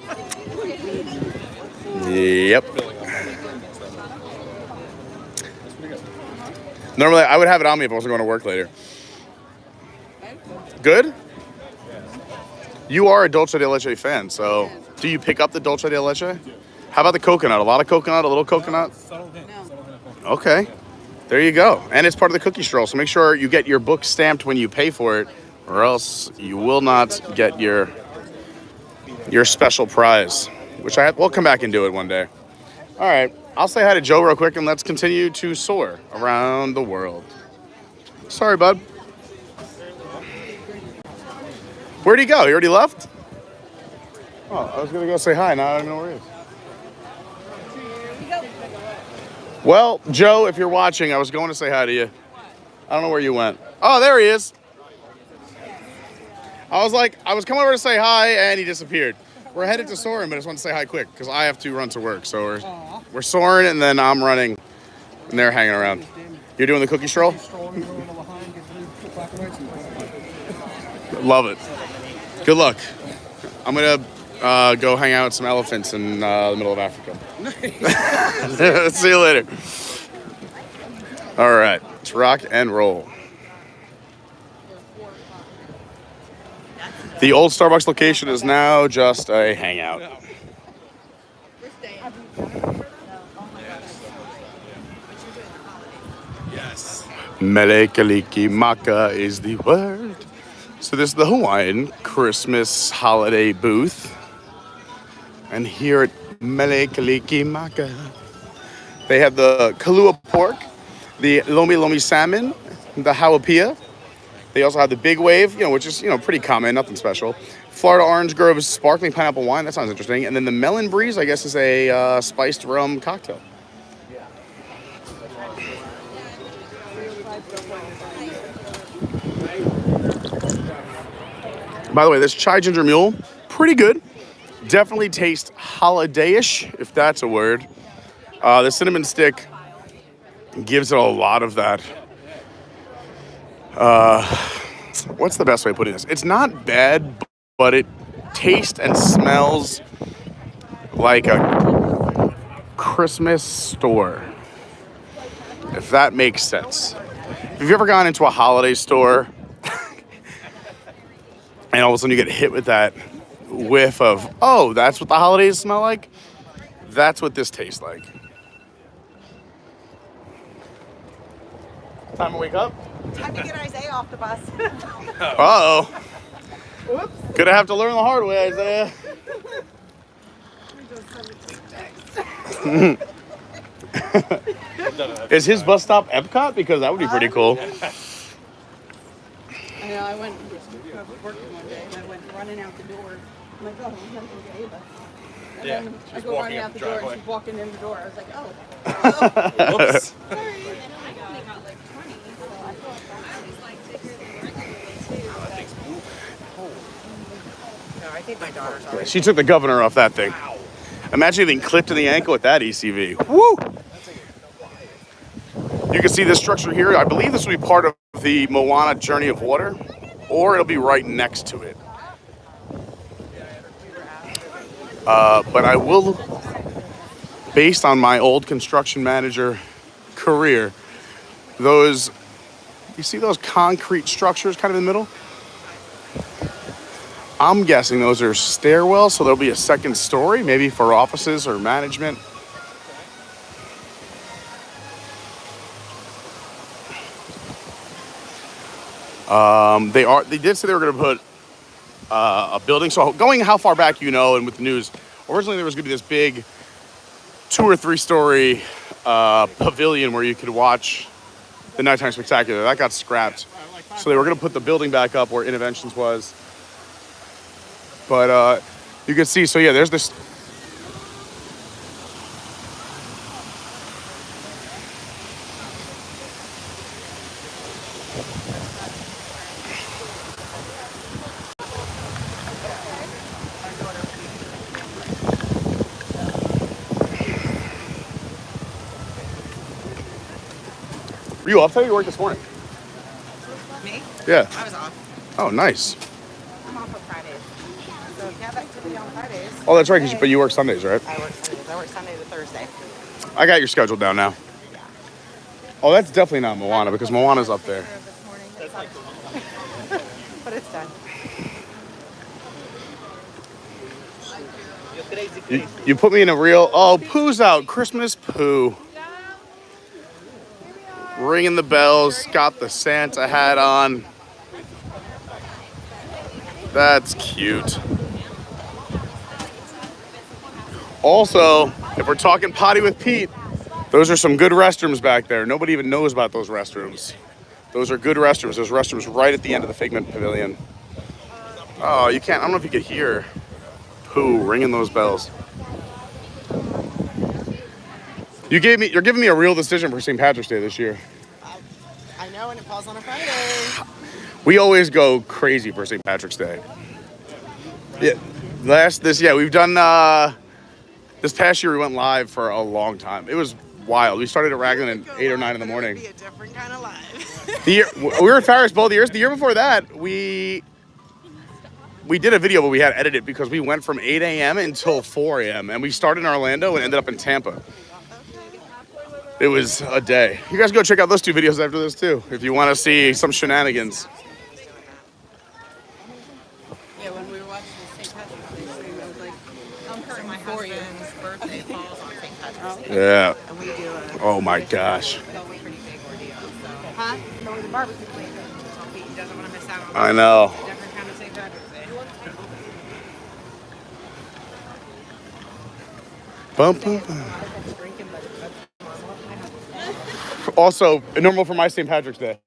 Normally, I would have it on me if I wasn't going to work later. Good? You are a dulce de leche fan, so do you pick up the dulce de leche? How about the coconut? A lot of coconut, a little coconut? Okay. There you go. And it's part of the cookie stroll, so make sure you get your book stamped when you pay for it, or else you will not get your special prize, which we'll come back and do it one day. All right. I'll say hi to Joe real quick, and let's continue to soar around the world. Sorry, bud. Where'd he go? He already left? Oh, I was going to go say hi. Now I don't even know where he is. Well, Joe, if you're watching, I was going to say hi to you. I don't know where you went. Oh, there he is. I was coming over to say hi, and he disappeared. We're headed to Soarin, but I just want to say hi quick, because I have to run to work. So we're Soarin, and then I'm running, and they're hanging around. You're doing the cookie stroll? Love it. Good luck. I'm gonna go hang out with some elephants in the middle of Africa. See you later. All right, let's rock and roll. The old Starbucks location is now just a hangout. Yes. Mele Kaliki Maka is the word. So this is the Hawaiian Christmas holiday booth. And here at Mele Kaliki Maka, they have the Kalua pork, the Lomi Lomi salmon, the Hawapia. They also have the Big Wave, which is, pretty common, nothing special. Florida Orange Grove's sparkling pineapple wine, that sounds interesting. And then the Melon Breeze, I guess, is a spiced rum cocktail. By the way, this Chai Ginger Mule, pretty good. Definitely tastes holiday-ish, if that's a word. The cinnamon stick gives it a lot of that. What's the best way of putting this? It's not bad, but it tastes and smells like a Christmas store, if that makes sense. Have you ever gone into a holiday store and all of a sudden you get hit with that whiff of, oh, that's what the holidays smell like? That's what this tastes like. Time to wake up? Time to get Isaiah off the bus. Uh-oh. Whoops. Gonna have to learn the hard way, Isaiah. Is his bus stop Epcot? Because that would be pretty cool. I know, I went working one day and I went running out the door. I'm like, oh, I'm going to Ava. And Yeah, then she I was go walking running up out the the door and driveway. she's walking in the door. I was like, oh. Whoops. Sorry. No, I think my daughter's already. She took the governor off that thing. Imagine getting clipped in the ankle with that ECV. Woo! You can see this structure here. I believe this will be part of the Moana Journey of Water, or it'll be right next to it. But I will, based on my old construction manager career, you see those concrete structures kind of in the middle? I'm guessing those are stairwells, so there'll be a second story, maybe for offices or management. They did say they were going to put a building. So going how far back and with the news, originally there was going to be this big 2 or 3 story pavilion where you could watch the nighttime spectacular. That got scrapped. So they were going to put the building back up where Innovations was. But you can see, so yeah, there's this. Were you off today or you worked this morning? Me? Yeah. I was off. Oh, nice. I'm off on Fridays. So if you have activity on Fridays. Oh, that's right, but you work Sundays, right? I work Sundays. I work Sunday to Thursday. I got your schedule down now. Oh, that's definitely not Moana because Moana's up there. But it's done. You put me in a real, oh, Pooh's out, Christmas Pooh. Ringing the bells, got the Santa hat on. That's cute. Also, if we're talking potty with Pete, those are some good restrooms back there. Nobody even knows about those restrooms. Those are good restrooms. There's restrooms right at the end of the Figment Pavilion. Oh, you can't, I don't know if you could hear Pooh ringing those bells. You're giving me a real decision for St. Patrick's Day this year. I know, and it falls on a Friday. We always go crazy for St. Patrick's Day. Yeah, we've done, this past year we went live for a long time. It was wild. We started at Raglan at 8 or 9 in the morning. It'd be a different kind of live. We were at Ferris both years. The year before that, we we did a video, but we had to edit it because we went from 8 a.m. until 4 a.m. and we started in Orlando and ended up in Tampa. It was a day. You guys go check out those 2 videos after this too, if you want to see some shenanigans. Yeah, when we were watching the St. Patrick's Day stream, it was like, I'm My husband's birthday falls on St. Patrick's Day. Yeah. And we do a Oh my gosh. pretty big ordeal. So huh? No, the barbecue place. he doesn't want to miss out on I know. different kind of St. Patrick's Day. Bump, bump. Also, normal for my St. Patrick's Day.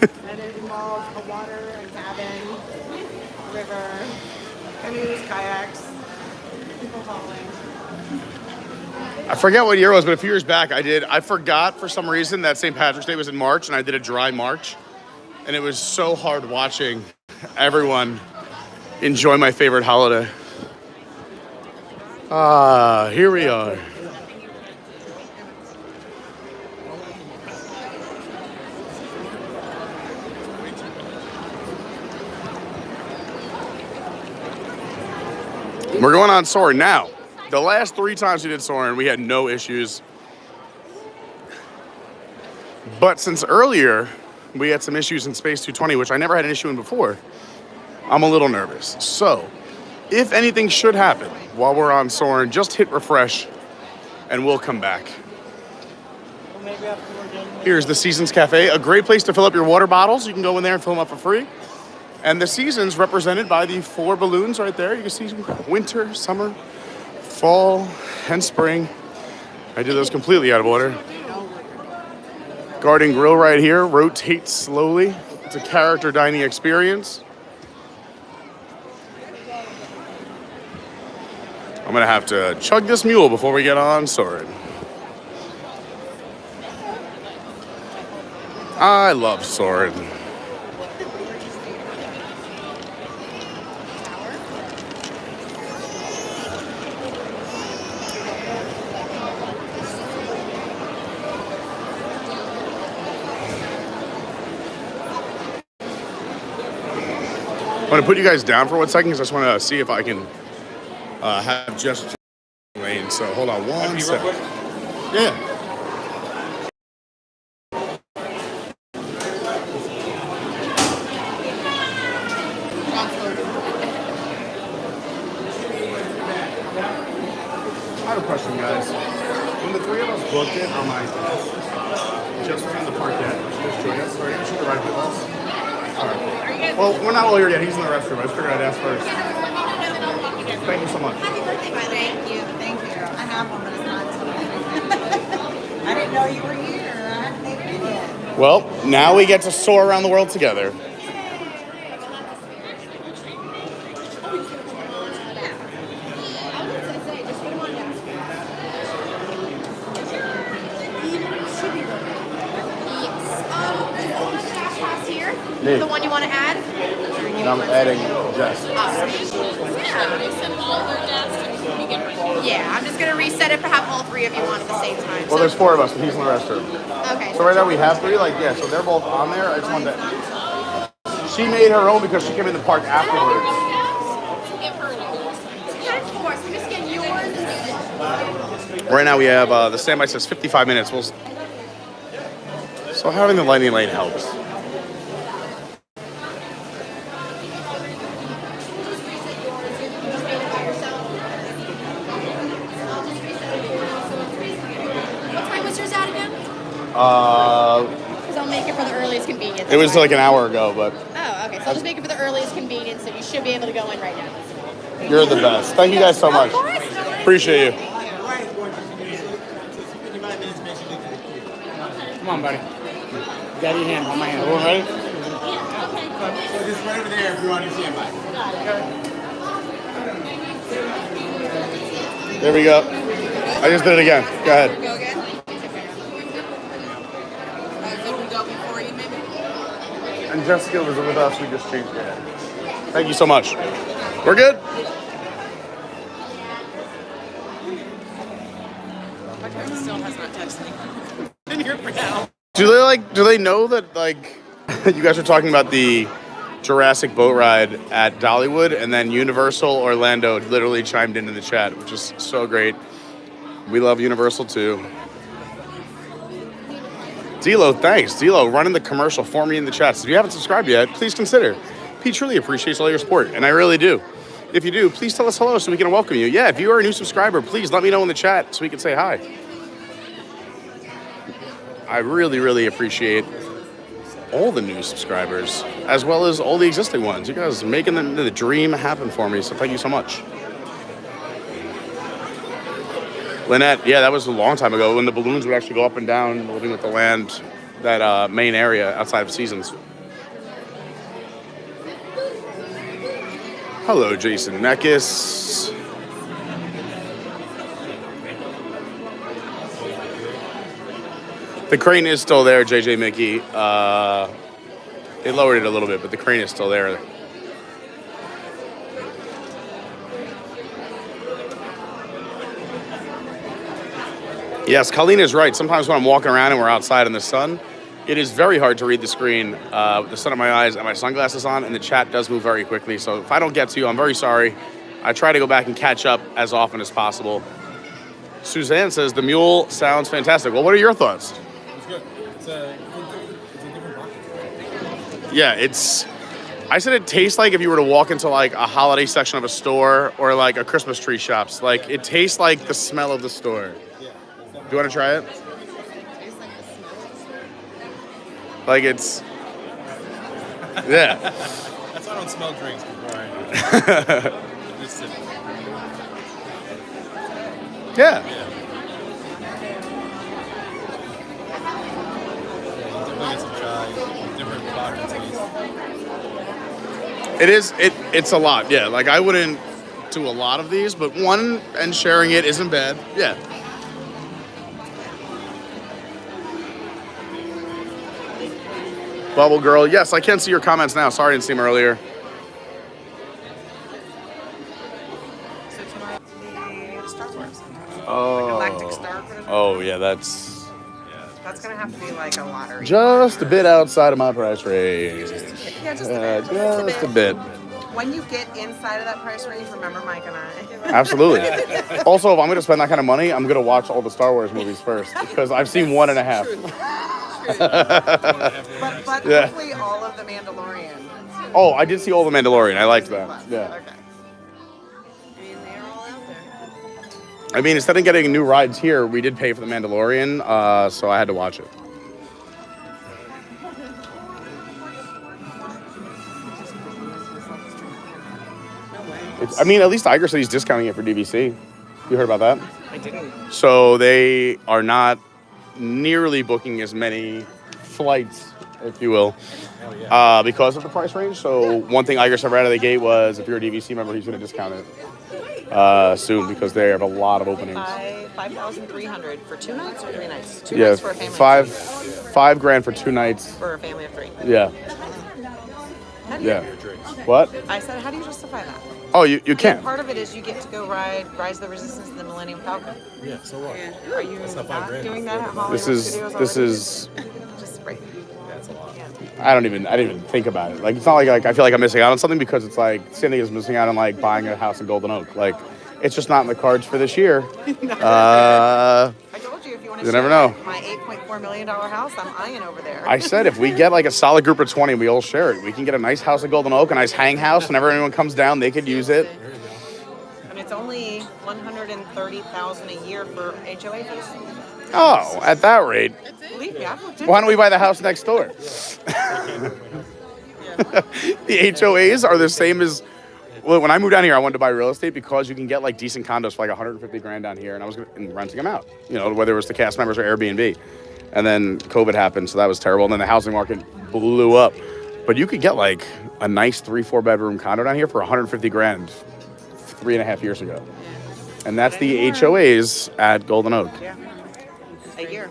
And it involves a water, a cabin, a river, canoes, kayaks, people hauling. I forget what year it was, but a few years back I forgot for some reason that St. Patrick's Day was in March, and I did a dry March. And it was so hard watching everyone enjoy my favorite holiday. Ah, here we are. We're going on Soarin' now. The last 3 times we did Soarin', we had no issues. But since earlier, we had some issues in Space 220, which I never had an issue in before, I'm a little nervous. So, if anything should happen while we're on Soarin', just hit refresh and we'll come back. Here's the Seasons Cafe, a great place to fill up your water bottles. You can go in there and fill them up for free. And the seasons represented by the 4 balloons right there. You can see winter, summer, fall, and spring. I did those completely out of order. Garden Grill right here rotates slowly. It's a character dining experience. I'm gonna have to chug this mule before we get on Soarin'. I love Soarin'. I'm gonna put you guys down for 1 second because I just want to see if I can have just lane. So hold on 1 second. Yeah. I have a question, guys. When the 3 of us booked it on my desk, just from the park yet, just join us. Are you sure the ride with us? All right. Well, we're not all here yet. He's in the restroom. I just figured I'd ask first. Thank you so much. Happy birthday, by the way. Thank you. Thank you. I have one, but it's not. I didn't know you were here. I hadn't made it in yet. Well, now we get to soar around the world together. Me. The one you want to add? And I'm adding Jess. Yeah, I'm just going to reset it for have all 3 of you on at the same time. Well, there's 4 of us, but he's in the restroom. Okay. So right now we have 3, like, yeah, so they're both on there. I just wanted to... She made her own because she came in the park afterwards. Yeah, of course. I'm just getting yours and Right now we have, the standby says 55 minutes. So having the lightning lane helps. Because I'll make it for the earliest convenience. It was like an hour ago, but Oh, okay. So I'll just make it for the earliest convenience, so you should be able to go in right now. you're the best. Thank you guys so much. Appreciate you. Come on, buddy. Got your hand on my hand. Everyone ready? So just right over there if you want to see him. There we go. I just did it again. Go ahead. Go again? Did we go before you, maybe? And Jessica was with us. We just changed it. Thank you so much. We're good. My cousin still has not texted me. Been here for now. Do they know that, like, you guys are talking about the Jurassic boat ride at Dollywood, and then Universal Orlando literally chimed in the chat, which is so great. We love Universal too. D'Lo, thanks. D'Lo, running the commercial for me in the chat. So if you haven't subscribed yet, please consider. Pete truly appreciates all your support, and I really do. If you do, please tell us hello so we can welcome you. Yeah, if you are a new subscriber, please let me know in the chat so we can say hi. I really, really appreciate all the new subscribers, as well as all the existing ones. You guys are making the dream happen for me, so thank you so much. Lynette, yeah, that was a long time ago when the balloons would actually go up and down, living with the land, that main area outside of Seasons. Hello, Jason Neckis. The crane is still there, JJ Mickey. They lowered it a little bit, but the crane is still there. Yes, Colleen is right. Sometimes when I'm walking around and we're outside in the sun, it is very hard to read the screen with the sun in my eyes and my sunglasses on, and the chat does move very quickly. So if I don't get to you, I'm very sorry. I try to go back and catch up as often as possible. Suzanne says, the mule sounds fantastic. Well, what are your thoughts? It's good. It's a different box. Yeah, I said it tastes like if you were to walk into like a holiday section of a store or like a Christmas tree shops. Like it tastes like the smell of the store. Yeah. Do you want to try it? Like it's, yeah. That's why I don't smell drinks before I just sip. Yeah. Yeah. Definitely get some chai, different vodka taste. It is, it's a lot, yeah. Like I wouldn't do a lot of these, but one and sharing it isn't bad. Yeah. Bubble Girl, yes, I can see your comments now. Sorry I didn't see them earlier. So tomorrow, the Star Wars. Oh. Galactic Star Wars. Oh, yeah, that's That's gonna have to be like a lottery. just a bit outside of my price range. Yeah, just a bit. Just a bit. When you get inside of that price range, remember Mike and I. Absolutely. Also, if I'm going to spend that kind of money, I'm going to watch all the Star Wars movies first because I've seen 1.5. But Yeah. hopefully all of the Mandalorian. Oh, I did see all the Mandalorian. I liked that. Yeah. Okay. I mean, they're all out there. I mean, instead of getting new rides here, we did pay for the Mandalorian, so I had to watch it. I mean, at least Iger said he's discounting it for DVC. You heard about that? I didn't. So they are not nearly booking as many flights, if you will, because of the price range. So one thing Iger said right out of the gate was if you're a DVC member, he's going to discount it soon because they have a lot of openings. 5,300 for 2 nights or 3 nights? 2 Yeah, nights for a family. five grand for 2 nights. For a family of 3. Yeah, How do you, yeah. What? I said, how do you justify that? Oh, you can't. Part of it is you get to go ride Rise of the Resistance and the Millennium Falcon. Yeah, so what? Yeah. Are you That's not not $5,000. doing that at Hollywood This is Studios already? Just right. That's a lot. Yeah. I didn't even think about it. Like it's not like I feel like I'm missing out on something because it's like Cindy is missing out on like buying a house in Golden Oak. Like it's just not in the cards for this year. I told you if you want to You never know. my $8.4 million house, I'm eyeing over there. I said if we get like a solid group of 20, we all share it. We can get a nice house at Golden Oak, a nice hang house. Whenever anyone comes down, they could use it. And it's only $130,000 a year for HOA fees. Oh, at that rate, Believe me, I've looked into why don't we buy the house next door? The HOAs are the same as. Well, when I moved down here, I wanted to buy real estate because you can get like decent condos for like 150 grand down here, and I was renting them out. You know, whether it was to cast members or Airbnb. And then COVID happened, so that was terrible. And then the housing market blew up. But you could get like a nice 3-4 bedroom condo down here for 150 grand 3.5 years ago. And that's the HOAs at Golden Oak. Yeah. A year.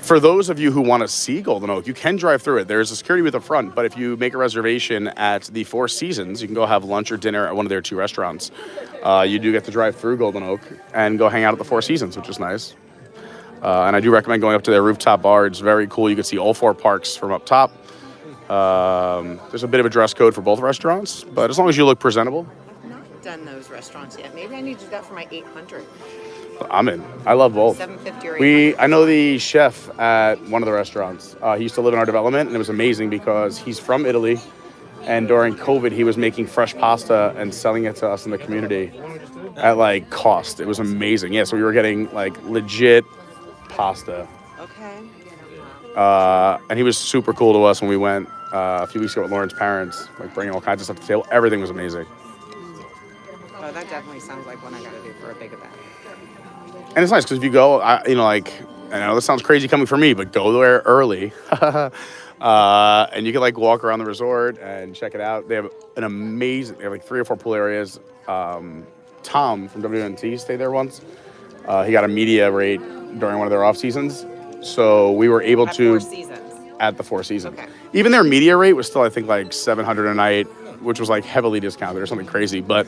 For those of you who want to see Golden Oak, you can drive through it. There's a security booth up front, but if you make a reservation at the Four Seasons, you can go have lunch or dinner at one of their 2 restaurants. You do get to drive through Golden Oak and go hang out at the Four Seasons, which is nice. And I do recommend going up to their rooftop bar. It's very cool. You can see all 4 parks from up top. There's a bit of a dress code for both restaurants, but as long as you look presentable, I've not done those restaurants yet. Maybe I need to do that for my 800. I'm in. I love both. 750 or 800. I know the chef at one of the restaurants. He used to live in our development, and it was amazing because he's from Italy, and during COVID, he was making fresh pasta and selling it to us in the community at like cost. It was amazing. Yeah, so we were getting like legit pasta. Okay. And he was super cool to us when we went a few weeks ago with Lauren's parents, like bringing all kinds of stuff to the table. Everything was amazing. Oh, that definitely sounds like one I gotta do for a big event. And it's nice because if you go, I know this sounds crazy coming from me, but go there early. And you can like walk around the resort and check it out. They have they have like 3 or 4 pool areas. Tom from WNT stayed there once. He got a media rate during one of their off seasons. So we were able to. 4 seasons. At the 4 Seasons. Okay. Even their media rate was still, I think, like $700 a night, which was like heavily discounted or something crazy. But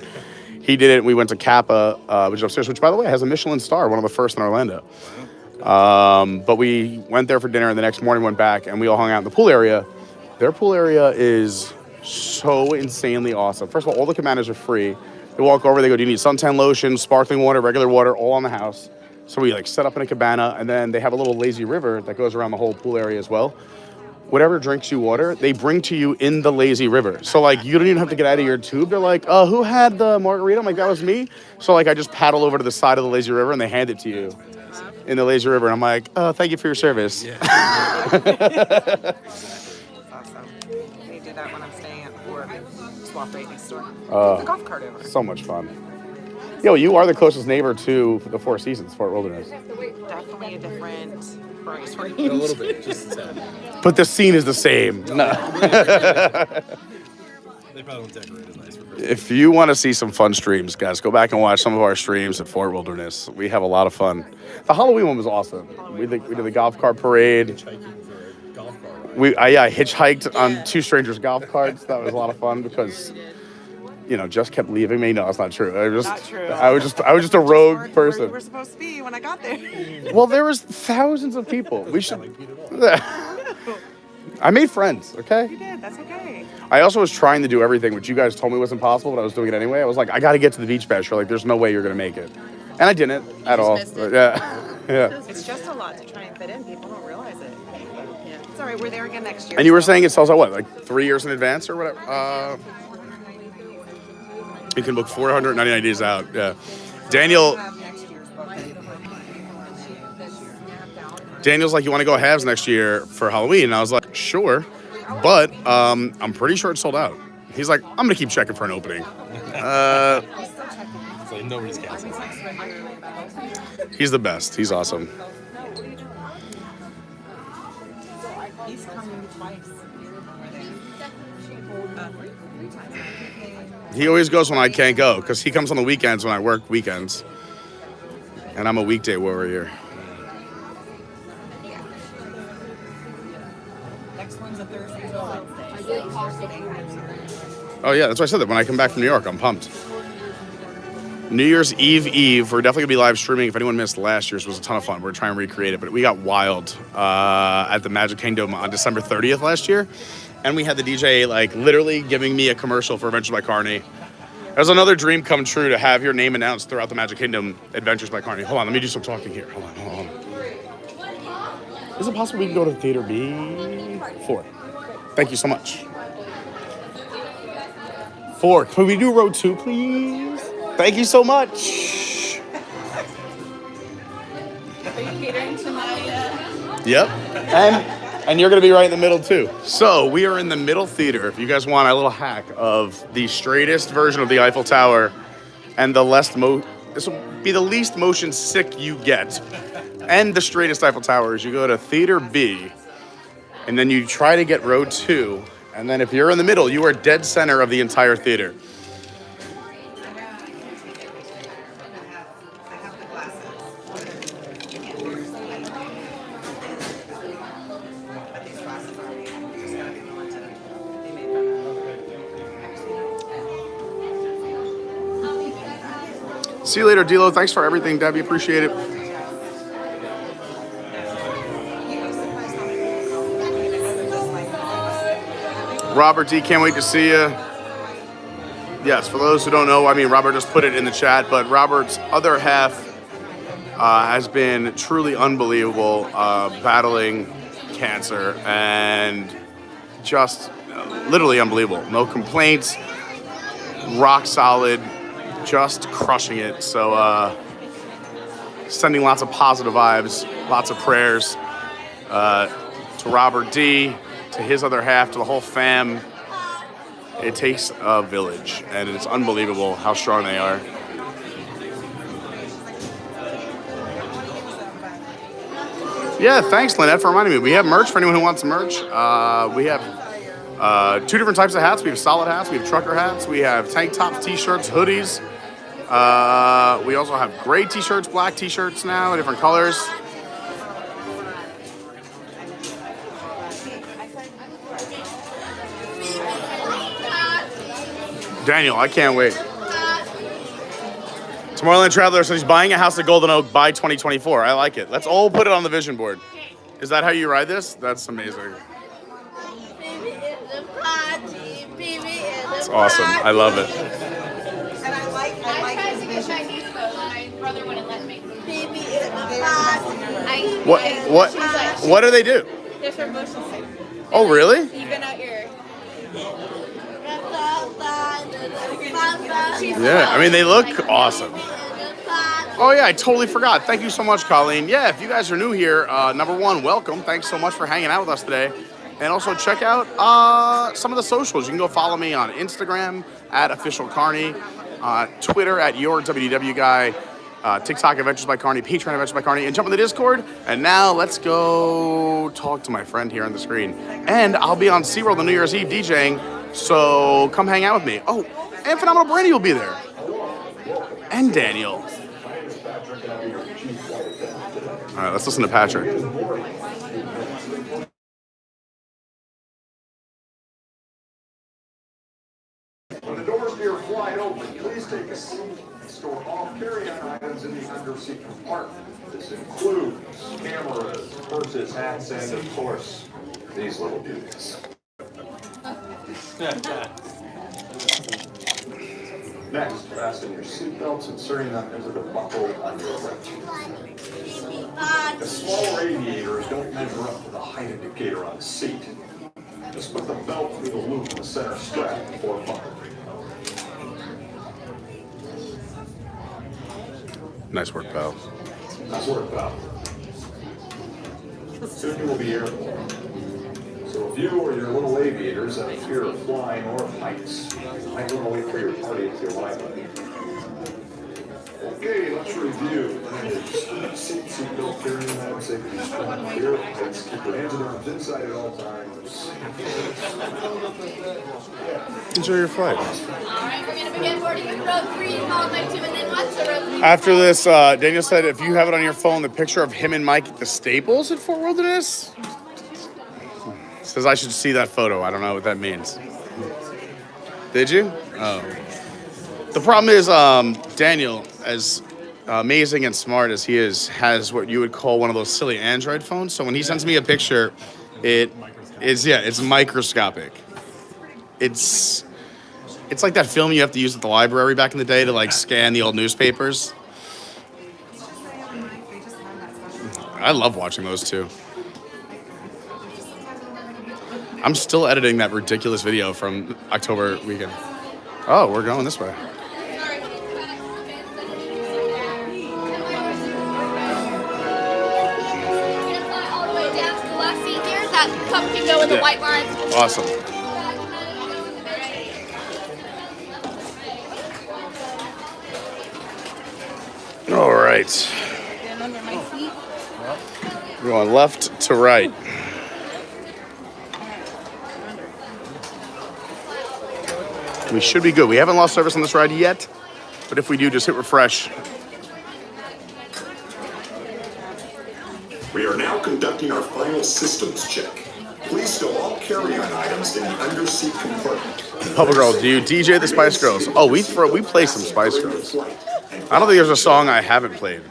he did it. We went to Kappa, which is upstairs, which, by the way, has a Michelin star, one of the first in Orlando. But we went there for dinner, and the next morning went back, and we all hung out in the pool area. Their pool area is so insanely awesome. First of all the cabanas are free. They walk over, they go, do you need suntan lotion, sparkling water, regular water, all on the house. So we like set up in a cabana, and then they have a little lazy river that goes around the whole pool area as well. Whatever drinks you water, they bring to you in the lazy river. So like you don't even have to get out of your tube. They're like, who had the margarita? I'm like, that was me. So like I just paddle over to the side of the lazy river and they hand it to you in the lazy river. And I'm like, oh, thank you for your service. Yeah. That's awesome. They do that when I'm staying at the swap rate next door. The golf cart over. So much fun. Yo, you are the closest neighbor to the Four Seasons, Fort Wilderness. Definitely a different price range. A little bit, just a tad. But the scene is the same. No. They probably don't decorate as nice for Christmas. If you want to see some fun streams, guys, go back and watch some of our streams at Fort Wilderness. We have a lot of fun. The Halloween one was awesome. We did the golf cart parade. Hitchhiking for a golf cart ride. I hitchhiked on 2 strangers' golf carts. That was a lot of fun because, just kept leaving me. No, that's not true. Not true. I was just a rogue person. Where you were supposed to be when I got there. Well, there was thousands of people. We should. I made friends. Okay. You did. That's okay. I also was trying to do everything, which you guys told me was impossible, but I was doing it anyway. I was like, I got to get to the beach bash. You're like, there's no way you're gonna make it, and I didn't at all. But yeah. It's just a lot to try and fit in. People don't realize it. Yeah. It's all right. We're there again next year. And you were saying it sells out what, like 3 years in advance or whatever? You can book 499 days out. Yeah. Daniel's like, you want to go halves next year for Halloween? And I was like, sure, but I'm pretty sure it's sold out. He's like, I'm gonna keep checking for an opening. It's like nobody's canceling. He's the best. He's awesome. He's coming twice. He always goes when I can't go because he comes on the weekends when I work weekends, and I'm a weekday warrior. Next one's a Thursday. Oh yeah, that's why I said that. When I come back from New York, I'm pumped. New Year's Eve, we're definitely gonna be live streaming. If anyone missed last year's, was a ton of fun. We're trying to recreate it, but we got wild at the Magic Kingdom on December 30th last year, and we had the DJ like literally giving me a commercial for Adventures by Carney. It was another dream come true to have your name announced throughout the Magic Kingdom. Adventures by Carney. Hold on, let me do some talking here. Hold on. Is it possible we can go to Theater B4? Thank you so much. 4. Can we do row 2, please? Thank you so much. Are you catering to my... Yep. And you're going to be right in the middle, too. So we are in the middle theater. If you guys want a little hack of the straightest version of the Eiffel Tower and this will be the least motion sick you get. And the straightest Eiffel Tower is you go to Theater B, and then you try to get row 2. And then if you're in the middle, you are dead center of the entire theater. See you later, D'Lo. Thanks for everything, Debbie. Appreciate it. Robert D, can't wait to see you. Yes, for those who don't know, I mean, Robert just put it in the chat, but Robert's other half has been truly unbelievable, battling cancer, and just literally unbelievable. No complaints, rock solid, just crushing it. So sending lots of positive vibes, lots of prayers to Robert D, to his other half, to the whole fam. It takes a village, and it's unbelievable how strong they are. Yeah, thanks, Lynette, for reminding me. We have merch for anyone who wants merch. We have 2 different types of hats. We have solid hats, we have trucker hats, we have tank tops, t-shirts, hoodies. We also have gray t-shirts, black t-shirts now, different colors. Daniel, I can't wait. Tomorrowland Traveler says he's buying a house at Golden Oak by 2024. I like it. Let's all put it on the vision board. Is that how you ride this? That's amazing. It's awesome. I love it. And I like tried to get Chinese food, and my brother wouldn't let me. What do they do? They're for motion sickness. Oh, really? Even out your... Yeah, I mean, they look awesome. Oh, yeah, I totally forgot. Thank you so much, Colleen. Yeah, if you guys are new here, number one, welcome. Thanks so much for hanging out with us today. And also check out some of the socials. You can go follow me on Instagram at official Carney, Twitter at your WW guy, TikTok Adventures by Carney, Patreon Adventures by Carney, and jump in the Discord. And now let's go talk to my friend here on the screen. And I'll be on SeaWorld on New Year's Eve DJing, so come hang out with me. Oh, and Phenomenal Brandy will be there. And Daniel. All right, let's listen to Patrick. When the doors to your flight open, please take a seat and store all carry-on items in the underseat compartment. This includes cameras, purses, hats, and of course, these little beauties. Next, fasten your seatbelts, inserting them into the buckle on your right. The small radiators don't measure up to the height indicator on the seat. Just put the belt through the loop in the center strap before buckling. Nice work, pal. Nice work, pal. Soon you will be airborne. So if you or your little aviators have a fear of flying or of heights, you might want to wait for your party to arrive. Okay, let's review. Seatbelt carrying items, safety strap, fear of heights, keep your hands and arms inside at all times. Enjoy your flight. All right, we're going to begin boarding with row 3, followed by 2, and then 1. So row 3. After this, Daniel said if you have it on your phone, the picture of him and Mike at the Staples at Fort Wilderness, says I should see that photo. I don't know what that means. Did you? Oh. The problem is, Daniel, as amazing and smart as he is, has what you would call one of those silly Android phones. So when he sends me a picture, it's microscopic. It's like that film you have to use at the library back in the day to like scan the old newspapers. I love watching those too. I'm still editing that ridiculous video from October weekend. Oh, we're going this way. That cup can go in the white line. Awesome. All right. Stand under my seat. We're going left to right. We should be good. We haven't lost service on this ride yet, but if we do, just hit refresh. We are now conducting our final systems check. Please stow all carry-on items in the underseat compartment. Public Girl, do you DJ the Spice Girls? Oh, we play some Spice Girls. I don't think there's a song I haven't played.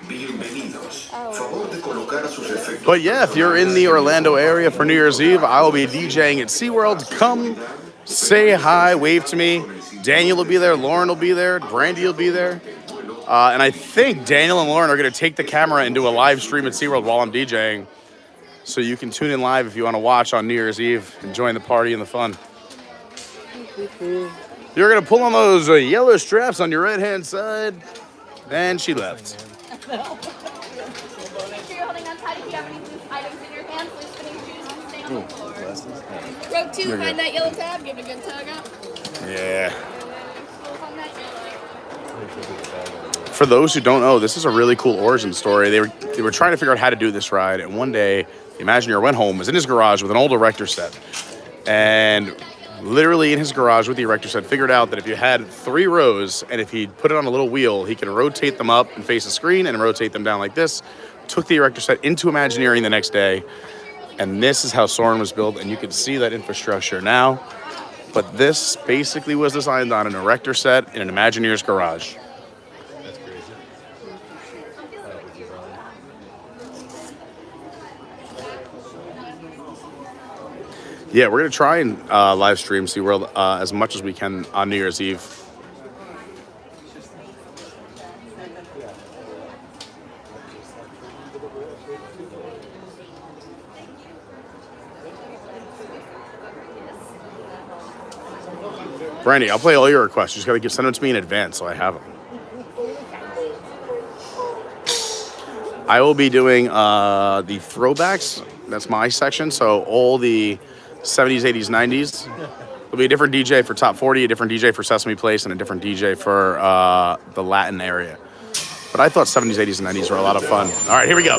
But yeah, if you're in the Orlando area for New Year's Eve, I will be DJing at SeaWorld. Come say hi, wave to me. Daniel will be there, Lauren will be there, Brandy will be there. And I think Daniel and Lauren are going to take the camera and do a live stream at SeaWorld while I'm DJing. So you can tune in live if you want to watch on New Year's Eve and join the party and the fun. You're going to pull on those yellow straps on your right-hand side. And she left. Make sure you're holding on tight if you have any loose items in your hands. Loose fitting shoes and stay on the floor. Row 2, find that yellow tab, give it a good tug up. Yeah. Hold on that yellow. For those who don't know, this is a really cool origin story. They were trying to figure out how to do this ride, and one day, the Imagineer went home, was in his garage with an old erector set, and literally in his garage with the erector set, figured out that if you had 3 rows, and if he put it on a little wheel, he could rotate them up and face the screen and rotate them down like this. Took the erector set into Imagineering the next day, and this is how Soarin was built, and you can see that infrastructure now. But this basically was designed on an erector set in an Imagineer's garage. That's crazy. Yeah, we're going to try and live stream SeaWorld as much as we can on New Year's Eve. Brandy, I'll play all your requests. You just got to send them to me in advance so I have them. I will be doing the throwbacks. That's my section. So all the 70s, 80s, 90s. There'll be a different DJ for Top 40, a different DJ for Sesame Place, and a different DJ for the Latin area. But I thought 70s, 80s, and 90s were a lot of fun. All right, here we go.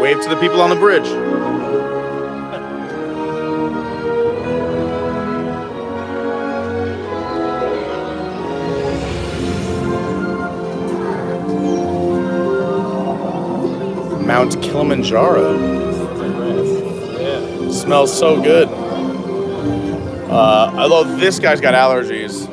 Wave to the people on the bridge. Mount Kilimanjaro. Yeah. Smells so good. Although this guy's got allergies.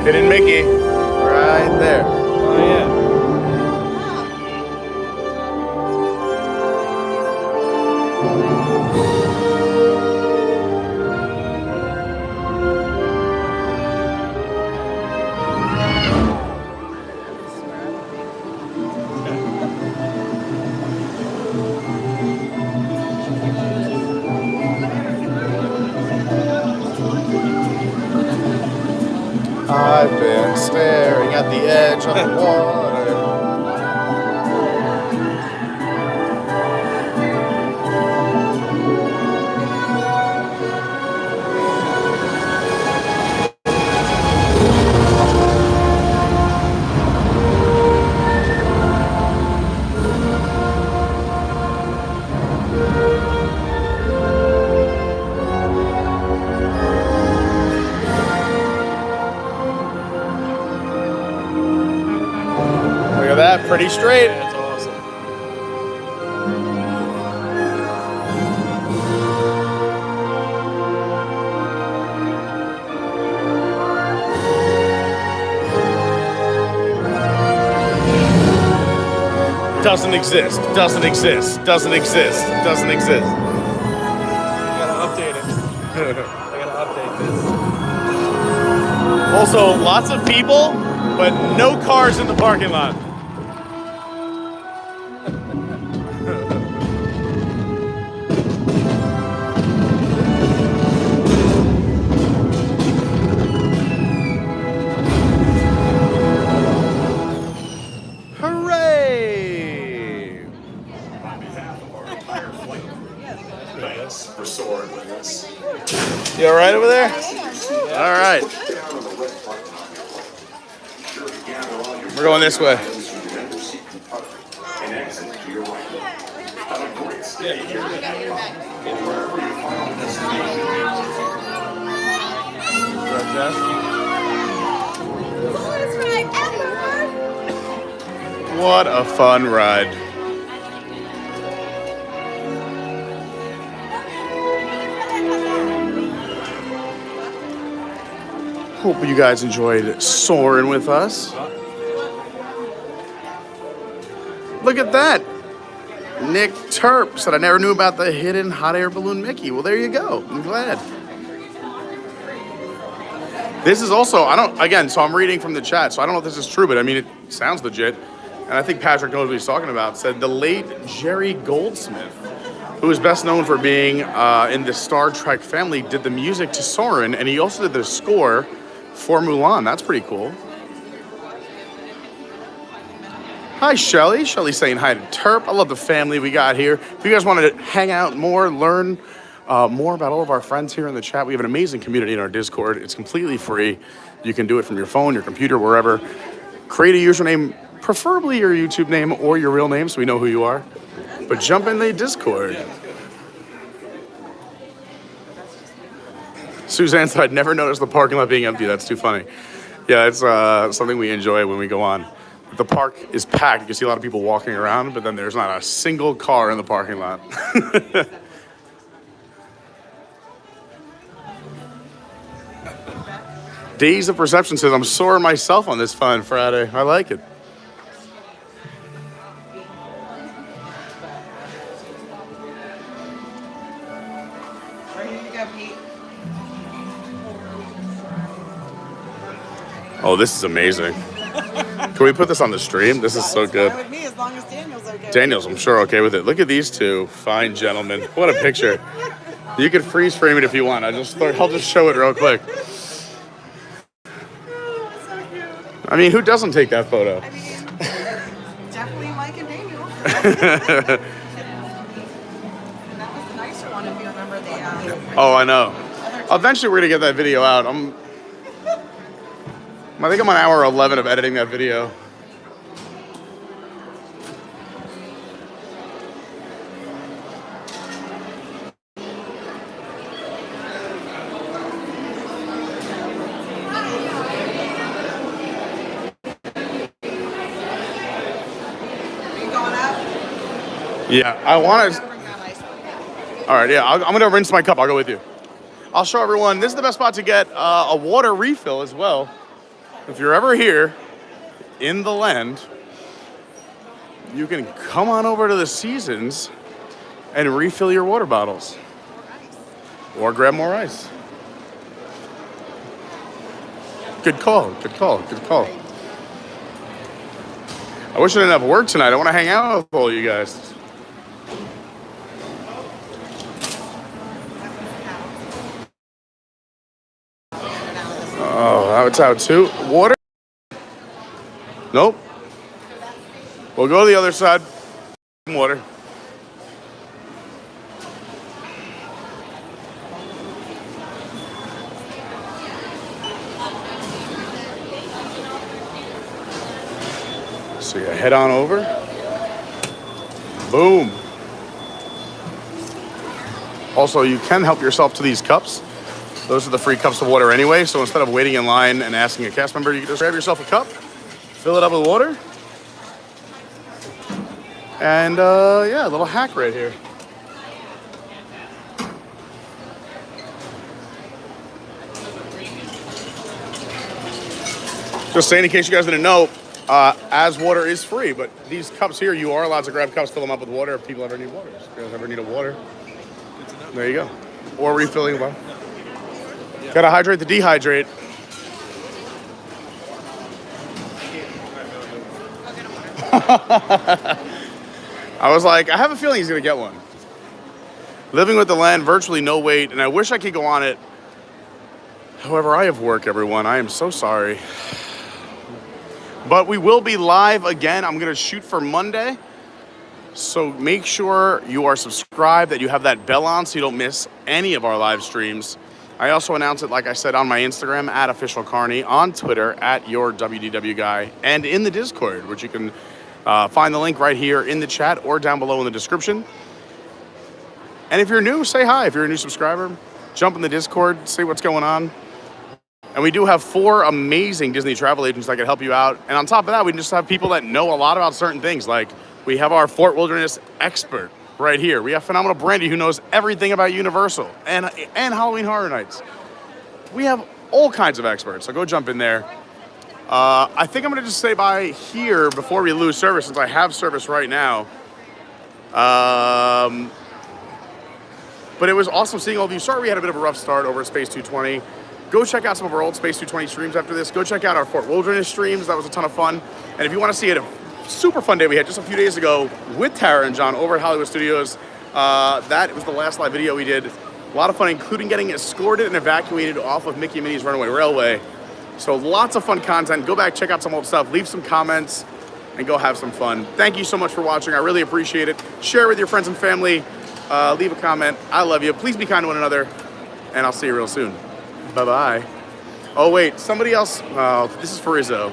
Hidden Mickey, right there. Oh, yeah. I've been staring at the edge of the water. Look at that, pretty straight. That's awesome. Doesn't exist, doesn't exist, doesn't exist, doesn't exist. I gotta update it. I gotta update this. Also, lots of people, but no cars in the parking lot. Hooray! For Soarin with us. You all right over there? All right. We're going this way. What a fun ride. Hope you guys enjoyed Soarin' with us. Look at that. Nick Terp said I never knew about the hidden hot air balloon Mickey. Well, there you go. I'm glad. This is also, so I'm reading from the chat, so I don't know if this is true, but I mean, it sounds legit. And I think Patrick knows what he's talking about. Said the late Jerry Goldsmith, who is best known for being in the Star Trek family, did the music to Soarin', and he also did the score for Mulan. That's pretty cool. Hi, Shelly. Shelly's saying hi to Terp. I love the family we got here. If you guys want to hang out more, learn more about all of our friends here in the chat, we have an amazing community in our Discord. It's completely free. You can do it from your phone, your computer, wherever. Create a username, preferably your YouTube name or your real name so we know who you are. But jump in the Discord. Suzanne said, I'd never noticed the parking lot being empty. That's too funny. Yeah, it's something we enjoy when we go on. The park is packed. You can see a lot of people walking around, but then there's not a single car in the parking lot. Days of Perception says, I'm soaring myself on this fine Friday. I like it. Oh, this is amazing. Can we put this on the stream? This is so good. With me, as long as Daniel's okay. Daniel's, I'm sure, okay with it. Look at these two fine gentlemen. What a picture. You can freeze frame it if you want. I'll just show it real quick. I mean, who doesn't take that photo? I mean, definitely Mike and Daniel. That was the nicer one, if you remember the. Oh, I know. Eventually, we're gonna get that video out. I think I'm on hour 11 of editing that video. Yeah, I want to. All right, yeah, I'm going to rinse my cup. I'll go with you. I'll show everyone. This is the best spot to get a water refill as well. If you're ever here in the land, you can come on over to the Seasons and refill your water bottles. Or grab more ice. Good call, good call, good call. I wish I didn't have work tonight. I want to hang out with all you guys. Oh, Now it's out too. Water? Nope. We'll go to the other side. Water. So you head on over. Boom. Also, you can help yourself to these cups. Those are the free cups of water anyway. So instead of waiting in line and asking a cast member, you can just grab yourself a cup, fill it up with water. And yeah, a little hack right here. Just saying in case you guys didn't know, as water is free, but these cups here, you are allowed to grab cups, fill them up with water if people ever need water. If you guys ever need a water, there you go. Or refilling well. Gotta hydrate the dehydrate. I was like, I have a feeling he's gonna get one. Living with the land, virtually no wait, and I wish I could go on it. However, I have work, everyone. I am so sorry. But we will be live again. I'm gonna shoot for Monday. So make sure you are subscribed, that you have that bell on so you don't miss any of our live streams. I also announce it, like I said, on my Instagram, @officialcarney, on Twitter, @yourWDWguy, and in the Discord, which you can find the link right here in the chat or down below in the description. And if you're new, say hi. If you're a new subscriber, jump in the Discord, see what's going on. And we do have 4 amazing Disney travel agents that can help you out. And on top of that, we just have people that know a lot about certain things. Like we have our Fort Wilderness expert right here. We have Phenomenal Brandy, who knows everything about Universal and Halloween Horror Nights. We have all kinds of experts, so go jump in there. I think I'm gonna just say bye here before we lose service, since I have service right now. But it was awesome seeing all of you. Sorry we had a bit of a rough start over at Space 220. Go check out some of our old Space 220 streams after this. Go check out our Fort Wilderness streams. That was a ton of fun. And if you want to see a super fun day we had just a few days ago with Tara and John over at Hollywood Studios, that was the last live video we did. A lot of fun, including getting escorted and evacuated off of Mickey and Minnie's Runaway Railway. So lots of fun content. Go back, check out some old stuff, leave some comments, and go have some fun. Thank you so much for watching. I really appreciate it. Share with your friends and family. Leave a comment. I love you. Please be kind to one another, and I'll see you real soon. Bye-bye. Oh, wait, somebody else. This is for Izzo.